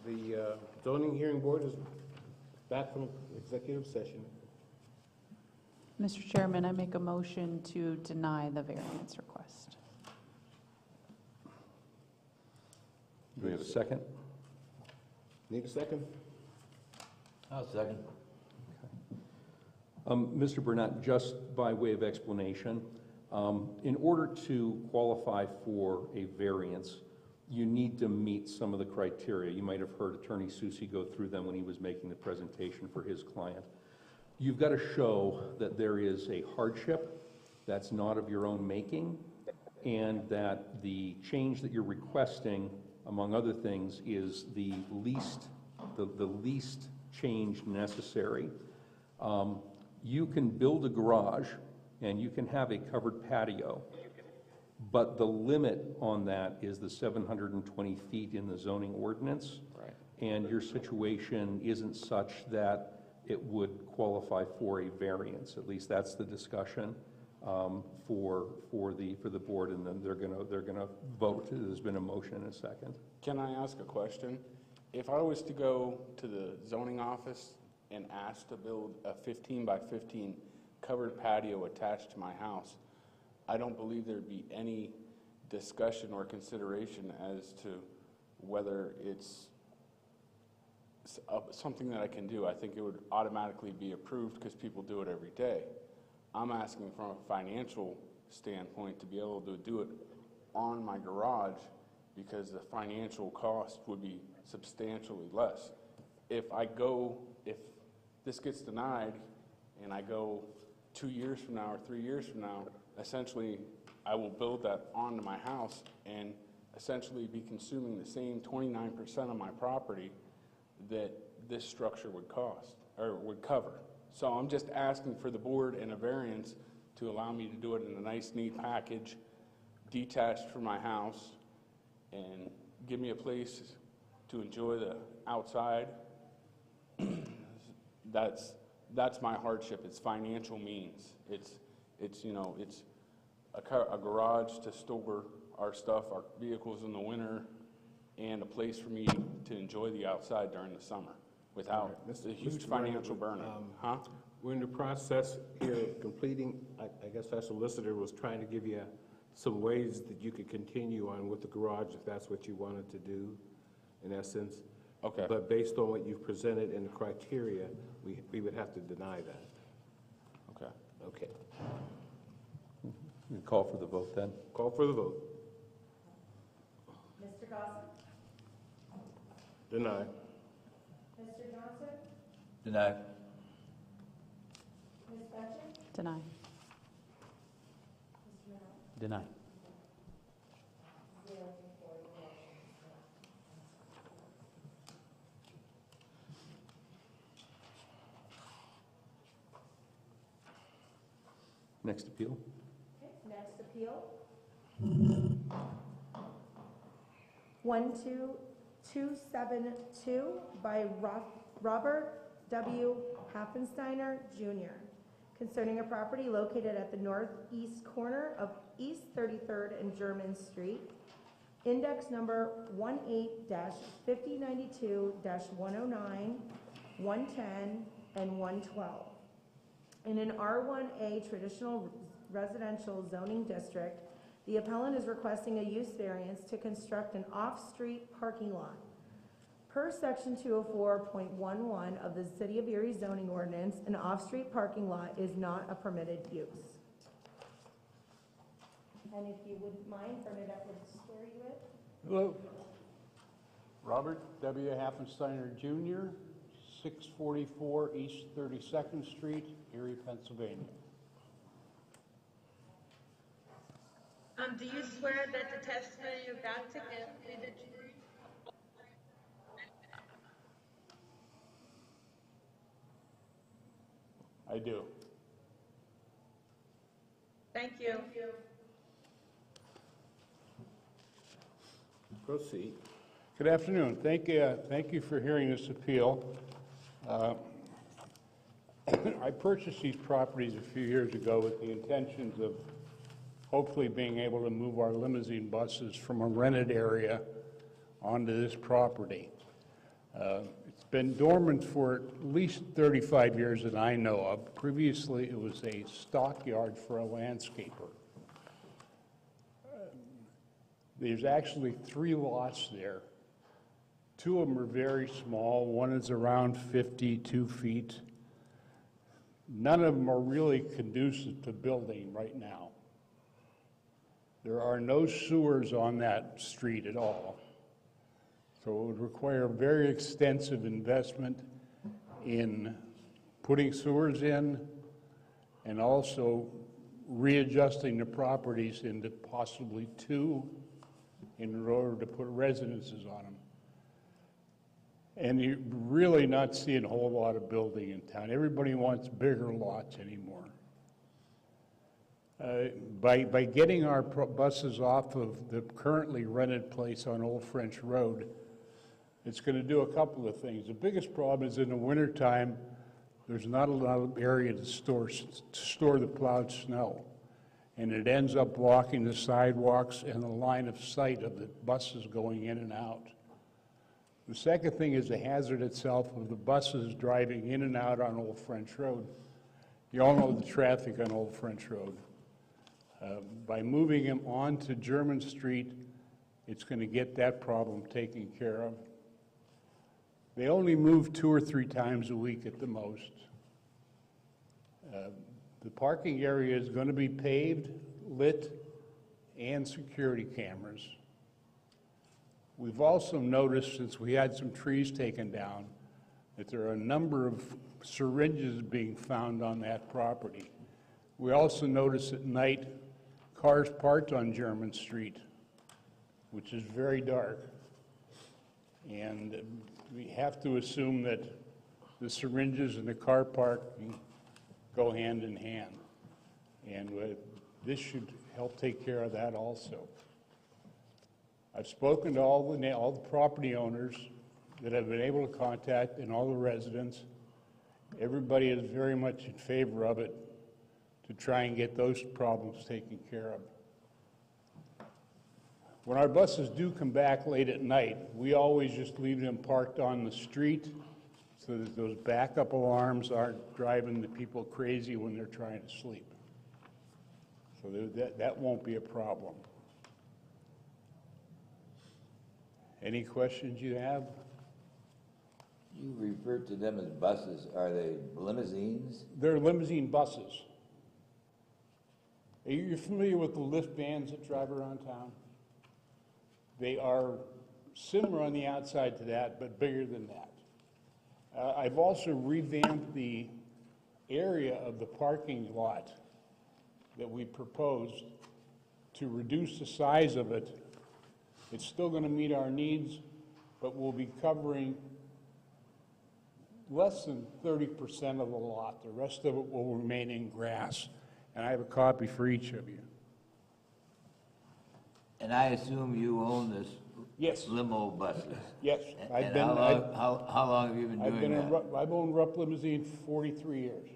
The zoning hearing board is back from executive session. Mr. Chairman, I make a motion to deny the variance request. Do we have a second? Need a second? I'll second. Mr. Burnett, just by way of explanation, in order to qualify for a variance, you need to meet some of the criteria. You might have heard Attorney Susi go through them when he was making the presentation for his client. You've got to show that there is a hardship that's not of your own making, and that the change that you're requesting, among other things, is the least change necessary. You can build a garage and you can have a covered patio, but the limit on that is the 720 feet in the zoning ordinance. Right. And your situation isn't such that it would qualify for a variance. At least that's the discussion for the board, and then they're gonna vote. There's been a motion and a second. Can I ask a question? If I was to go to the zoning office and ask to build a 15 by 15 covered patio attached to my house, I don't believe there'd be any discussion or consideration as to whether it's something that I can do. I think it would automatically be approved because people do it every day. I'm asking from a financial standpoint to be able to do it on my garage because the financial cost would be substantially less. If this gets denied and I go 2 years from now or 3 years from now, essentially I will build that onto my house and essentially be consuming the same 29% of my property that this structure would cost or would cover. So I'm just asking for the board and a variance to allow me to do it in a nice, neat package, detached from my house, and give me a place to enjoy the outside. That's my hardship. It's financial means. It's a garage to store our stuff, our vehicles in the winter, and a place for me to enjoy the outside during the summer without a huge financial burden. We're in the process here of completing, I guess our solicitor was trying to give you some ways that you could continue on with the garage if that's what you wanted to do, in essence. Okay. But based on what you've presented and the criteria, we would have to deny that. Okay. Okay. You call for the vote then? Call for the vote. Mr. Gossett? Deny. Mr. Johnson? Deny. Ms. Betchett? Deny. Mr. Reynolds? Deny. 0 for the motion. Next appeal? Okay, next appeal. 12272 by Robert W. Haffensteiner Jr. concerning a property located at the northeast corner of East 33rd and German Street, index number 18-5092-109, 110, and 112. In an R1A traditional residential zoning district, the appellant is requesting a use variance to construct an off-street parking lot. Per section 204.11 of the City of Erie zoning ordinance, an off-street parking lot is not a permitted use. And if you wouldn't mind, Burnett would swear you in. Hello. Robert W. Haffensteiner Jr., 644 East 32nd Street, Erie, Pennsylvania. Do you swear that the testimony you're about to give will be the truth? I do. Thank you. Proceed. Good afternoon. Thank you for hearing this appeal. I purchased these properties a few years ago with the intentions of hopefully being able to move our limousine buses from a rented area onto this property. It's been dormant for at least 35 years that I know of. Previously, it was a stockyard for a landscaper. There's actually 3 lots there. 2 of them are very small. One is around 52 feet. None of them are really conducive to building right now. There are no sewers on that street at all. So it would require very extensive investment in putting sewers in and also readjusting the properties into possibly 2 in order to put residences on them. And you're really not seeing a whole lot of building in town. Everybody wants bigger lots anymore. By getting our buses off of the currently rented place on Old French Road, it's going to do a couple of things. The biggest problem is in the wintertime, there's not a lot of area to store the plowed snow. And it ends up blocking the sidewalks and the line of sight of the buses going in and out. The second thing is the hazard itself of the buses driving in and out on Old French Road. You all know the traffic on Old French Road. By moving them onto German Street, it's going to get that problem taken care of. They only move 2 or 3 times a week at the most. The parking area is going to be paved, lit, and security cameras. We've also noticed, since we had some trees taken down, that there are a number of syringes being found on that property. We also notice at night cars parked on German Street, which is very dark. And we have to assume that the syringes and the car parking go hand in hand. And this should help take care of that also. I've spoken to all the property owners that I've been able to contact and all the residents. Everybody is very much in favor of it to try and get those problems taken care of. When our buses do come back late at night, we always just leave them parked on the street so that those backup alarms aren't driving the people crazy when they're trying to sleep. So that won't be a problem. Any questions you have? You refer to them as buses. Are they limousines? They're limousine buses. Are you familiar with the lift vans that drive around town? They are similar on the outside to that, but bigger than that. I've also revamped the area of the parking lot that we proposed to reduce the size of it. It's still going to meet our needs, but we'll be covering less than 30% of the lot. The rest of it will remain in grass. And I have a copy for each of you. And I assume you own this Yes. limo buses? Yes. How long have you been doing that? I've owned Rupp Limousine for 43 years.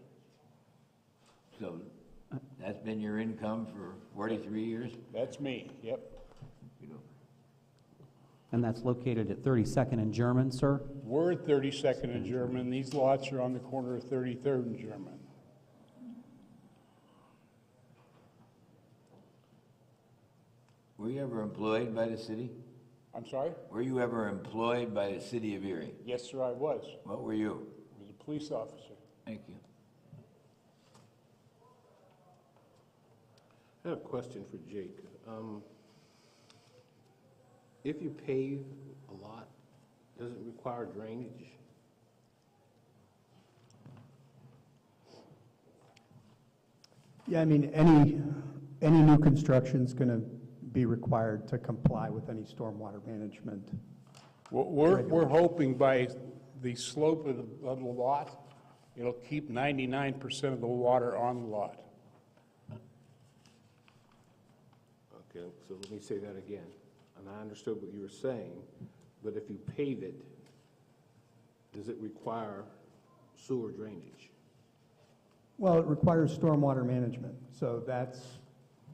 So that's been your income for 43 years? That's me, yep. And that's located at 32nd and German, sir? We're at 32nd and German. These lots are on the corner of 33rd and German. Were you ever employed by the city? I'm sorry? Were you ever employed by the city of Erie? Yes, sir, I was. What were you? I was a police officer. Thank you. I have a question for Jake. If you pave a lot, does it require drainage? Yeah, I mean, any new construction's going to be required to comply with any stormwater management. We're hoping by the slope of the lot, it'll keep 99% of the water on the lot. Okay, so let me say that again. And I understood what you were saying, but if you pave it, does it require sewer drainage? Well, it requires stormwater management, so that's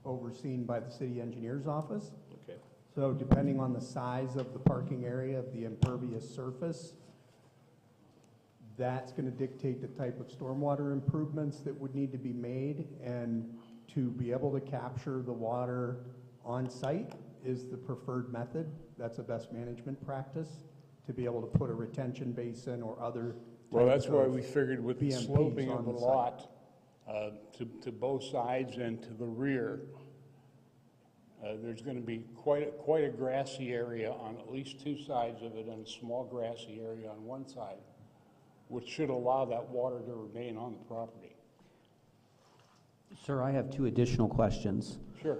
overseen by the city engineer's office. Okay. So depending on the size of the parking area, of the impervious surface, that's going to dictate the type of stormwater improvements that would need to be made. And to be able to capture the water on site is the preferred method. That's a best management practice, to be able to put a retention basin or other. Well, that's types why of we figured with the BMPs sloping of on the the site. lot to both sides and to the rear, there's going to be quite a grassy area on at least two sides of it and a small grassy area on one side, which should allow that water to remain on the property. Sir, I have two additional questions. Sure.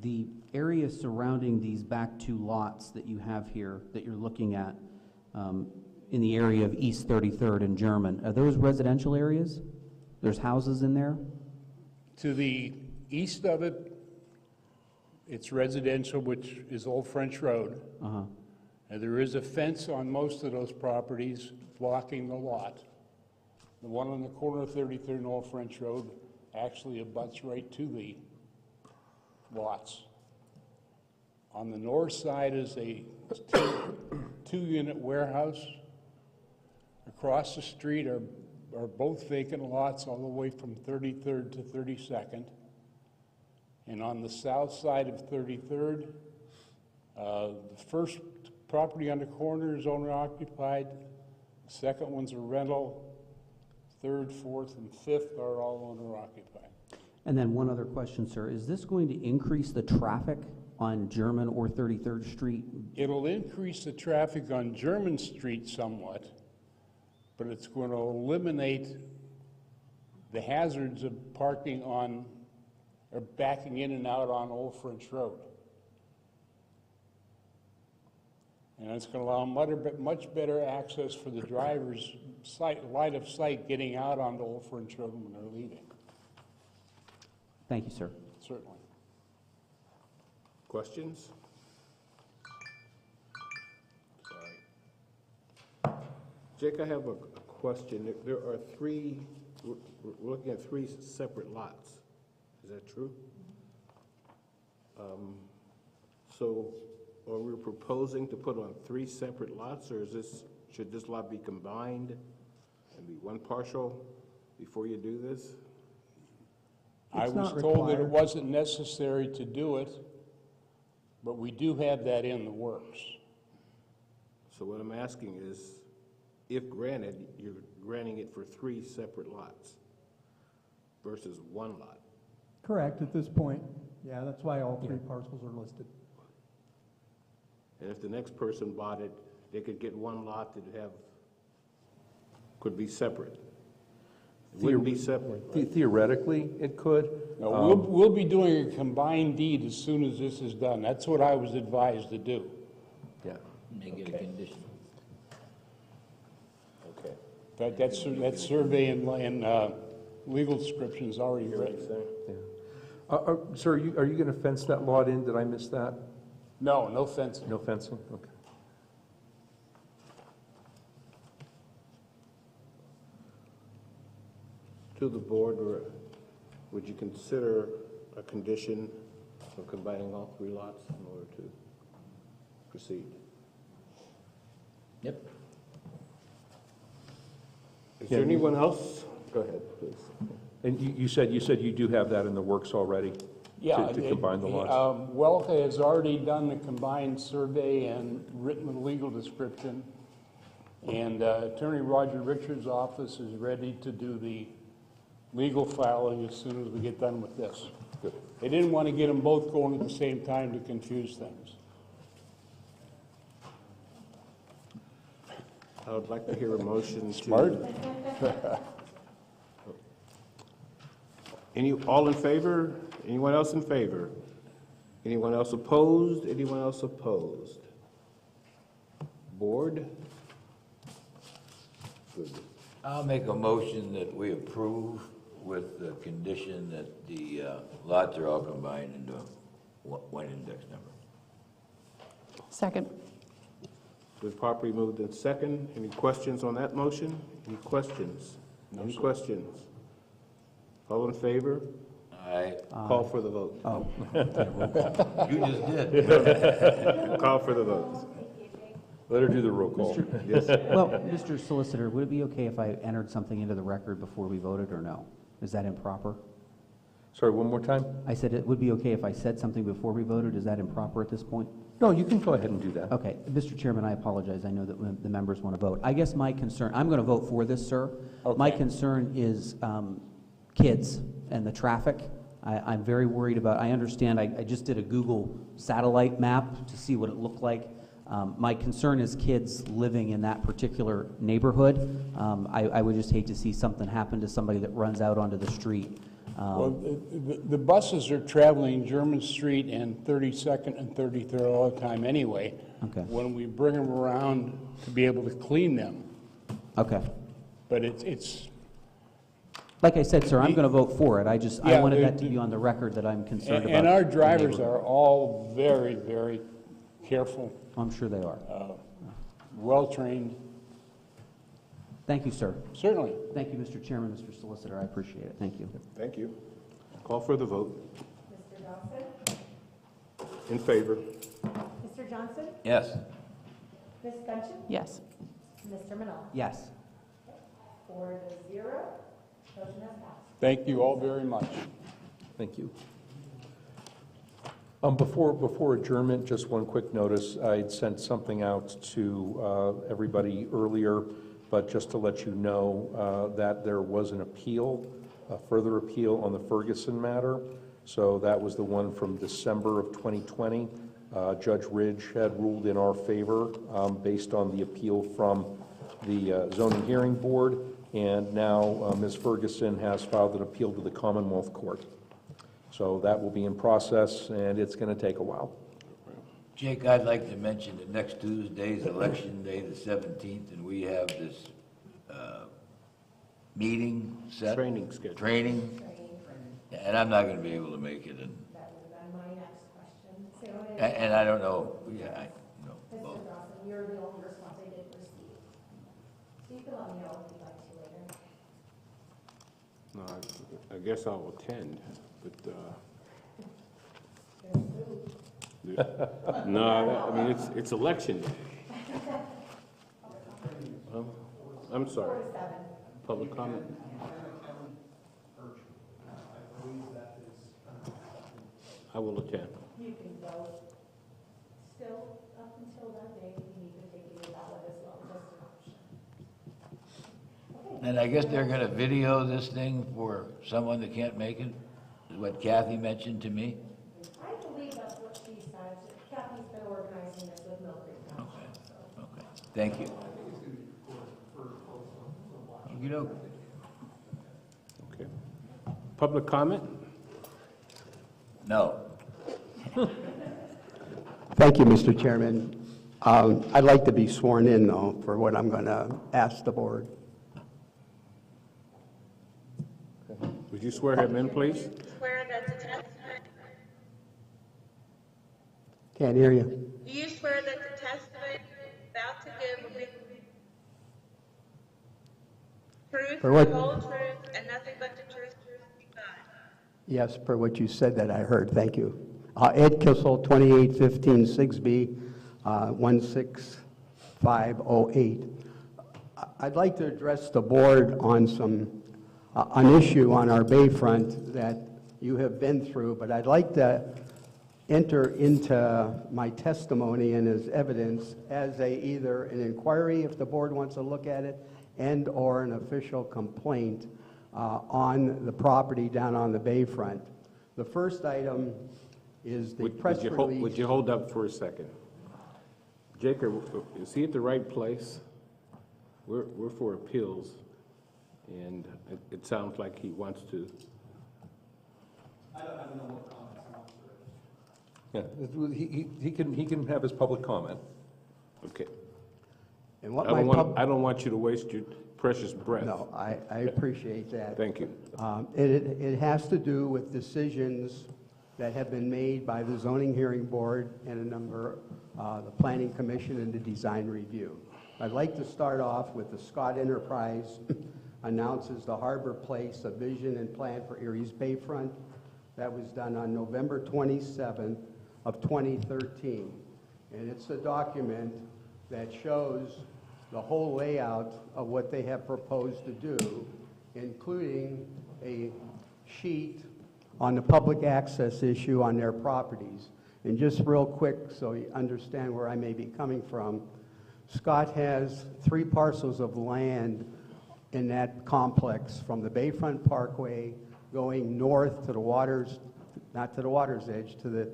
The area surrounding these back two lots that you have here, that you're looking at, in the area of East 33rd and German, are those residential areas? There's houses in there? To the east of it, it's residential, which is Old French Road. Uh-huh. And there is a fence on most of those properties blocking the lot. The one on the corner of 33rd and Old French Road actually abuts right to the lots. On the north side is a two-unit warehouse. Across the street are both vacant lots all the way from 33rd to 32nd. And on the south side of 33rd, the first property on the corner is owner occupied. The second one's a rental. Third, fourth, and fifth are all owner occupied. And then one other question, sir. Is this going to increase the traffic on German or 33rd Street? It'll increase the traffic on German Street somewhat, but it's going to eliminate the hazards of parking on or backing in and out on Old French Road. And it's going to allow much better access for the drivers, line of sight getting out onto Old French Road when they're leaving. Thank you, sir. Certainly. Questions? Sorry. Jake, I have a question. There are three, we're looking at three separate lots. Is that true? So are we proposing to put on three separate lots, or should this lot be combined and be one parcel before you do this? I was told that it wasn't necessary to do it, but we do have that in the works. So what I'm asking is, if granted, you're granting it for three separate lots versus one lot. Correct, at this point. Yeah, that's why all three parcels are listed. And if the next person bought it, they could get one lot that could be separate. It wouldn't be separate, right? Theoretically, it could. No, we'll be doing a combined deed as soon as this is done. That's what I was advised to do. Yeah. Make it a condition. Okay. That survey and legal description is already ready. Yeah. Sir, are you going to fence that lot in? Did I miss that? No fencing. No fencing? Okay. To the board, or would you consider a condition of combining all three lots in order to proceed? Yep. Is there anyone else? Go ahead, please. And you said you do have that in the works already? Yeah, To combine the lots? Welke has already done the combined survey and written the legal description. And Attorney Roger Richards' office is ready to do the legal filing as soon as we get done with this. Good. They didn't want to get them both going at the same time to confuse things. I would like to hear a motion to... Smart? All in favor? Anyone else in favor? Anyone else opposed? Anyone else opposed? Board? Good. I'll make a motion that we approve with the condition that the lots are all combined into one index number. Second. Been properly moved in second. Any questions on that motion? Any questions? No, Any sir. questions? All in favor? Aye. Call for the vote. Oh, okay, roll call. You just did. Call for the vote. Let her do the roll call. Yes. Well, Mr. Solicitor, would it be okay if I entered something into the record before we voted, or no? Is that improper? Sorry, one more time? I said it would be okay if I said something before we voted. Is that improper at this point? No, you can go ahead and do that. Okay, Mr. Chairman, I apologize. I know that the members want to vote. I guess my concern, I'm going to vote for this, sir. My Okay. concern is kids and the traffic. I'm very worried about, I understand, I just did a Google satellite map to see what it looked like. My concern is kids living in that particular neighborhood. I would just hate to see something happen to somebody that runs out onto the street. Well, the buses are traveling German Street and 32nd and 33rd all the time anyway. Okay. When we bring them around to be able to clean them. Okay. But it's Like I said, sir, I'm going to vote for it. I Yeah, wanted that to be on the record that I'm concerned about. and our the drivers neighborhood. are all very, very careful, I'm sure they are. well-trained. Thank you, sir. Certainly. Thank you, Mr. Chairman, Mr. Solicitor. I appreciate it. Thank you. Thank you. Call for the vote. Mr. Johnson? In favor. Mr. Johnson? Yes. Ms. Gunchen? Yes. Mr. Manal? Yes. 4-0, motion has passed. Thank you all very much. Thank you. Before adjournment, just one quick notice. I'd sent something out to everybody earlier, but just to let you know that there was an appeal, a further appeal on the Ferguson matter. So that was the one from December of 2020. Judge Ridge had ruled in our favor based on the appeal from the zoning hearing board, and now Ms. Ferguson has filed an appeal to the Commonwealth Court. So that will be in process, and it's going to take a while. Jake, I'd like to mention that next Tuesday is Election Day, the 17th, and we have this meeting set. Training schedule. Training. And I'm not going to be able to make it. That would have been my next question. And I don't know, yeah, Mr. well, Johnson, you're the only response I did receive. So you can let me know if you'd like to later. No, I guess I'll attend, but, no, I mean, it's election day. I'm sorry. 4-7. Public comment? I will attend. You can go still up until that day, you need to take it about it as well, just an option. and I guess they're going to video this thing for someone that can't make it, is what Kathy mentioned to me. I believe that's what she said. Kathy's been organizing this with Mill Creek Township. Okay, okay, thank you. Okey-doke. Okay. Public comment? No. Thank you, Mr. Chairman. I'd like to be sworn in, though, for what I'm going to ask the board. Would you swear him in, please? Swear that the testimony, Can't hear you. do you swear that the testimony you're about to give will be truth, For what? the whole truth, and nothing but the truth, God? Yes, per what you said that I heard. Thank you. Ed Kissel, 2815 6B, 16508. I'd like to address the board on an issue on our bayfront that you have been through, but I'd like to enter into my testimony and as evidence as either an inquiry, if the board wants to look at it, and or an official complaint on the property down on the bayfront. The first item is the press release. Would you hold up for a second? Jake, is he at the right place? We're for appeals, and it sounds like he wants to. I don't know what comments. Yeah, he can have his public comment. Okay. And what I don't want you to waste your precious breath. No, I appreciate that. Thank you. It has to do with decisions that have been made by the zoning hearing board and a number, the planning commission and the design review. I'd like to start off with the Scott Enterprise announces the Harbor Place, a vision and plan for Erie's Bayfront. that was done on November 27th of 2013. And it's a document that shows the whole layout of what they have proposed to do, including a sheet on the public access issue on their properties. And just real quick, so you understand where I may be coming from, Scott has 3 parcels of land in that complex from the Bayfront Parkway going north to the water's, not to the water's edge, to the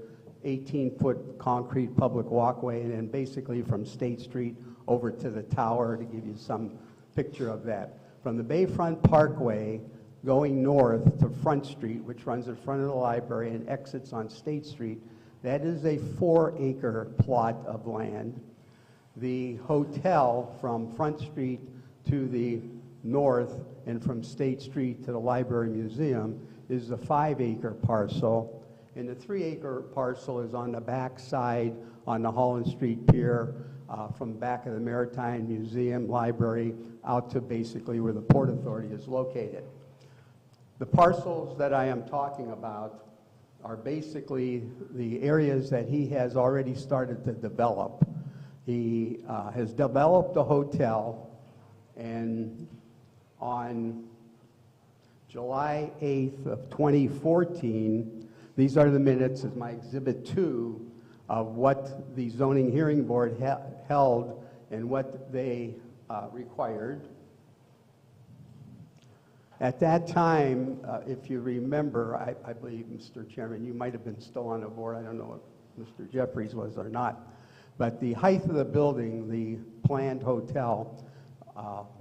18-foot concrete public walkway, and then basically from State Street over to the tower, to give you some picture of that. From the Bayfront Parkway going north to Front Street, which runs in front of the library and exits on State Street, that is a 4-acre plot of land. The hotel from Front Street to the north and from State Street to the Library Museum is a 5-acre parcel. And the 3-acre parcel is on the back side on the Holland Street Pier from back of the Maritime Museum Library out to basically where the Port Authority is located. The parcels that I am talking about are basically the areas that he has already started to develop. He has developed a hotel, and on July 8th of 2014, these are the minutes as my Exhibit 2 of what the Zoning Hearing Board held and what they required. At that time, if you remember, I believe, Mr. Chairman, you might have been still on the board. I don't know if Mr. Jeffries was or not. But the height of the building, the planned hotel,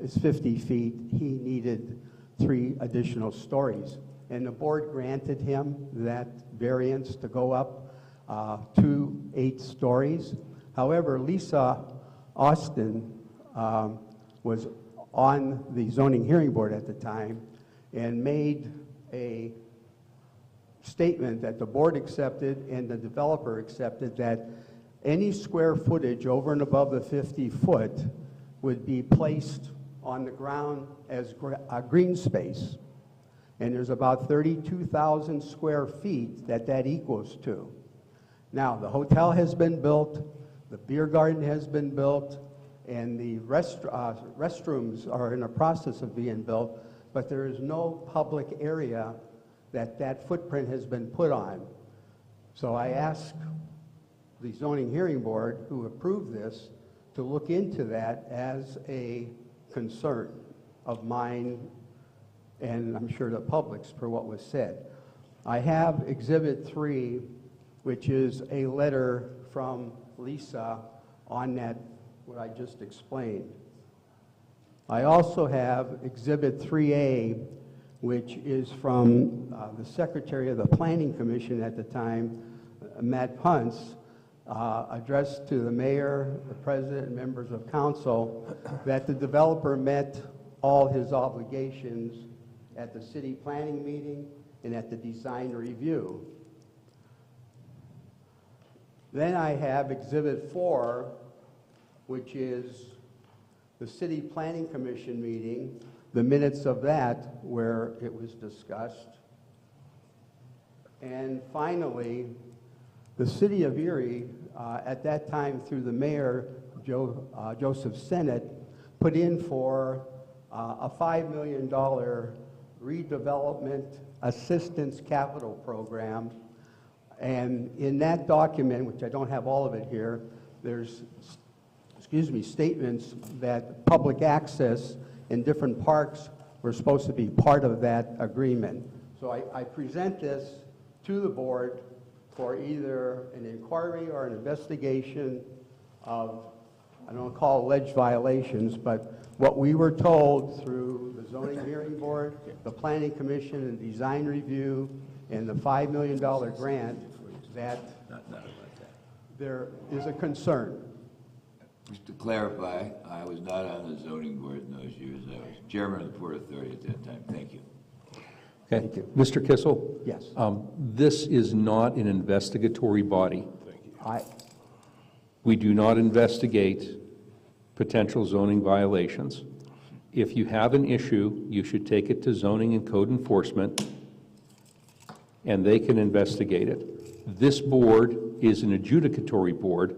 is 50 feet. He needed 3 additional stories. And the board granted him that variance to go up to 8 stories. However, Lisa Austin was on the Zoning Hearing Board at the time and made a statement that the board accepted and the developer accepted, that any square footage over and above the 50 foot would be placed on the ground as green space. And there's about 32,000 square feet that equals to. Now, the hotel has been built, the beer garden has been built, and the restrooms are in the process of being built, but there is no public area that footprint has been put on. So I asked the Zoning Hearing Board, who approved this, to look into that as a concern of mine, and I'm sure the public's, for what was said. I have Exhibit 3, which is a letter from Lisa on that, what I just explained. I also have Exhibit 3A, which is from the Secretary of the Planning Commission at the time, Matt Punce, addressed to the mayor, the president, and members of council, that the developer met all his obligations at the city planning meeting and at the design review. Then I have Exhibit 4, which is the City Planning Commission meeting, the minutes of that where it was discussed. And finally, the City of Erie, at that time through the mayor, Joseph Sennett, put in for a $5 million redevelopment assistance capital program. And in that document, which I don't have all of it here, there's, statements that public access in different parks were supposed to be part of that agreement. So I present this to the board for either an inquiry or an investigation of, I don't call alleged violations, but what we were told through the Zoning Hearing Board, the Planning Commission, and Design Review, and the $5 million grant, that there is a concern. Just to clarify, I was not on the zoning board in those years. I was chairman of the Port Authority at that time. Thank you. Okay. Thank you. Mr. Kissel? Yes. This is not an investigatory body. I, We do not investigate potential zoning violations. If you have an issue, you should take it to zoning and code enforcement and they can investigate it. This board is an adjudicatory board,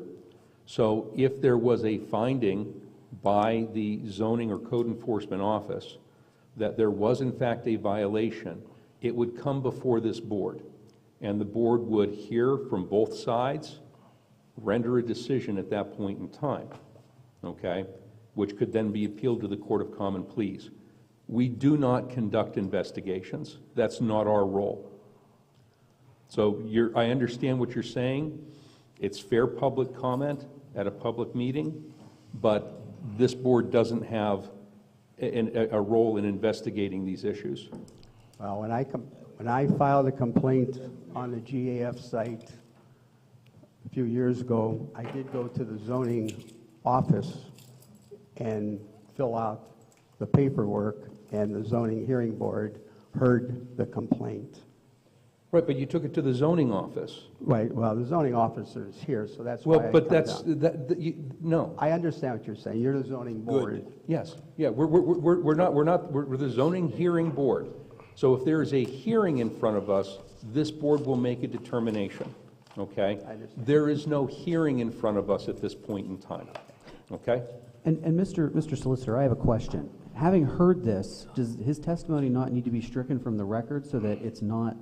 so if there was a finding by the zoning or code enforcement office that there was in fact a violation, it would come before this board, and the board would hear from both sides, render a decision at that point in time, okay, which could then be appealed to the Court of Common Pleas. We do not conduct investigations. That's not our role. So I understand what you're saying. It's fair public comment at a public meeting, but this board doesn't have a role in investigating these issues. Well, when I filed a complaint on the GAF site a few years ago, I did go to the zoning office and fill out the paperwork, and the zoning hearing board heard the complaint. Right, but you took it to the zoning office. Right, well, the zoning officer is here, so that's why Well, I but come that's, down. no. I understand what you're saying. You're the zoning board. Yes, yeah, we're the zoning hearing board. So if there is a hearing in front of us, this board will make a determination, okay? I understand. There is no hearing in front of us at this point in time, okay? And Mr. Solicitor, I have a question. Having heard this, does his testimony not need to be stricken from the record so that it's not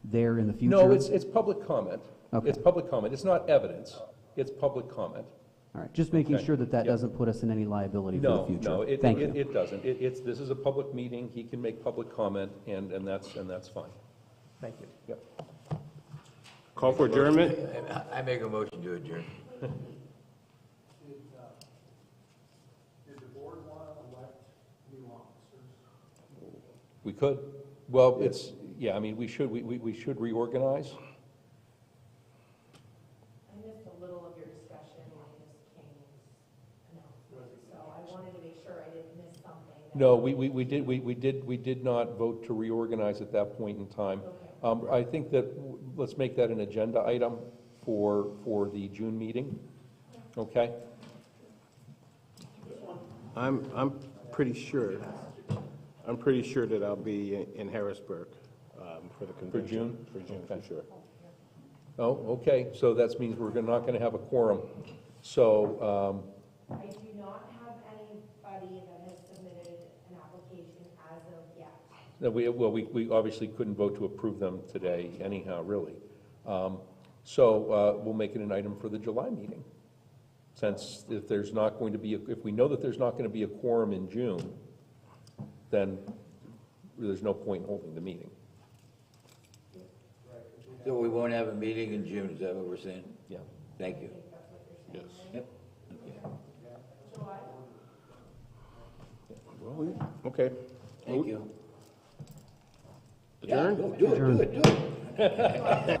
there in the future? No, it's public comment. Okay. It's public comment. It's not evidence. It's public comment. All right, just making Okay. sure that that Yep. doesn't put us in any liability for the future. No, it Thank you. doesn't. This is a public meeting. He can make public comment, and that's fine. Thank you. Yep. Call for adjournment? I make a motion to adjourn. We could. Well, it's, yeah, I mean, we should reorganize. I missed a little of your discussion on Ms. King's announcement, so I wanted to make sure I didn't miss something. No, we did not vote to reorganize at that point in time. I think that, let's make that an agenda item for the June meeting, okay? I'm pretty sure that I'll be in Harrisburg for the convention. For June, for sure. Oh, okay, so that means we're not going to have a quorum. So, I do not have anybody that has submitted an application as of yet. no, we obviously couldn't vote to approve them today anyhow, really. So we'll make it an item for the July meeting. Since if there's not going to be, if we know that there's not going to be a quorum in June, then there's no point in holding the meeting. So we won't have a meeting in June, is that what we're saying? Yeah. Thank you. Yes. Yep. Okay. Thank you. Adjourn? Yeah, do it.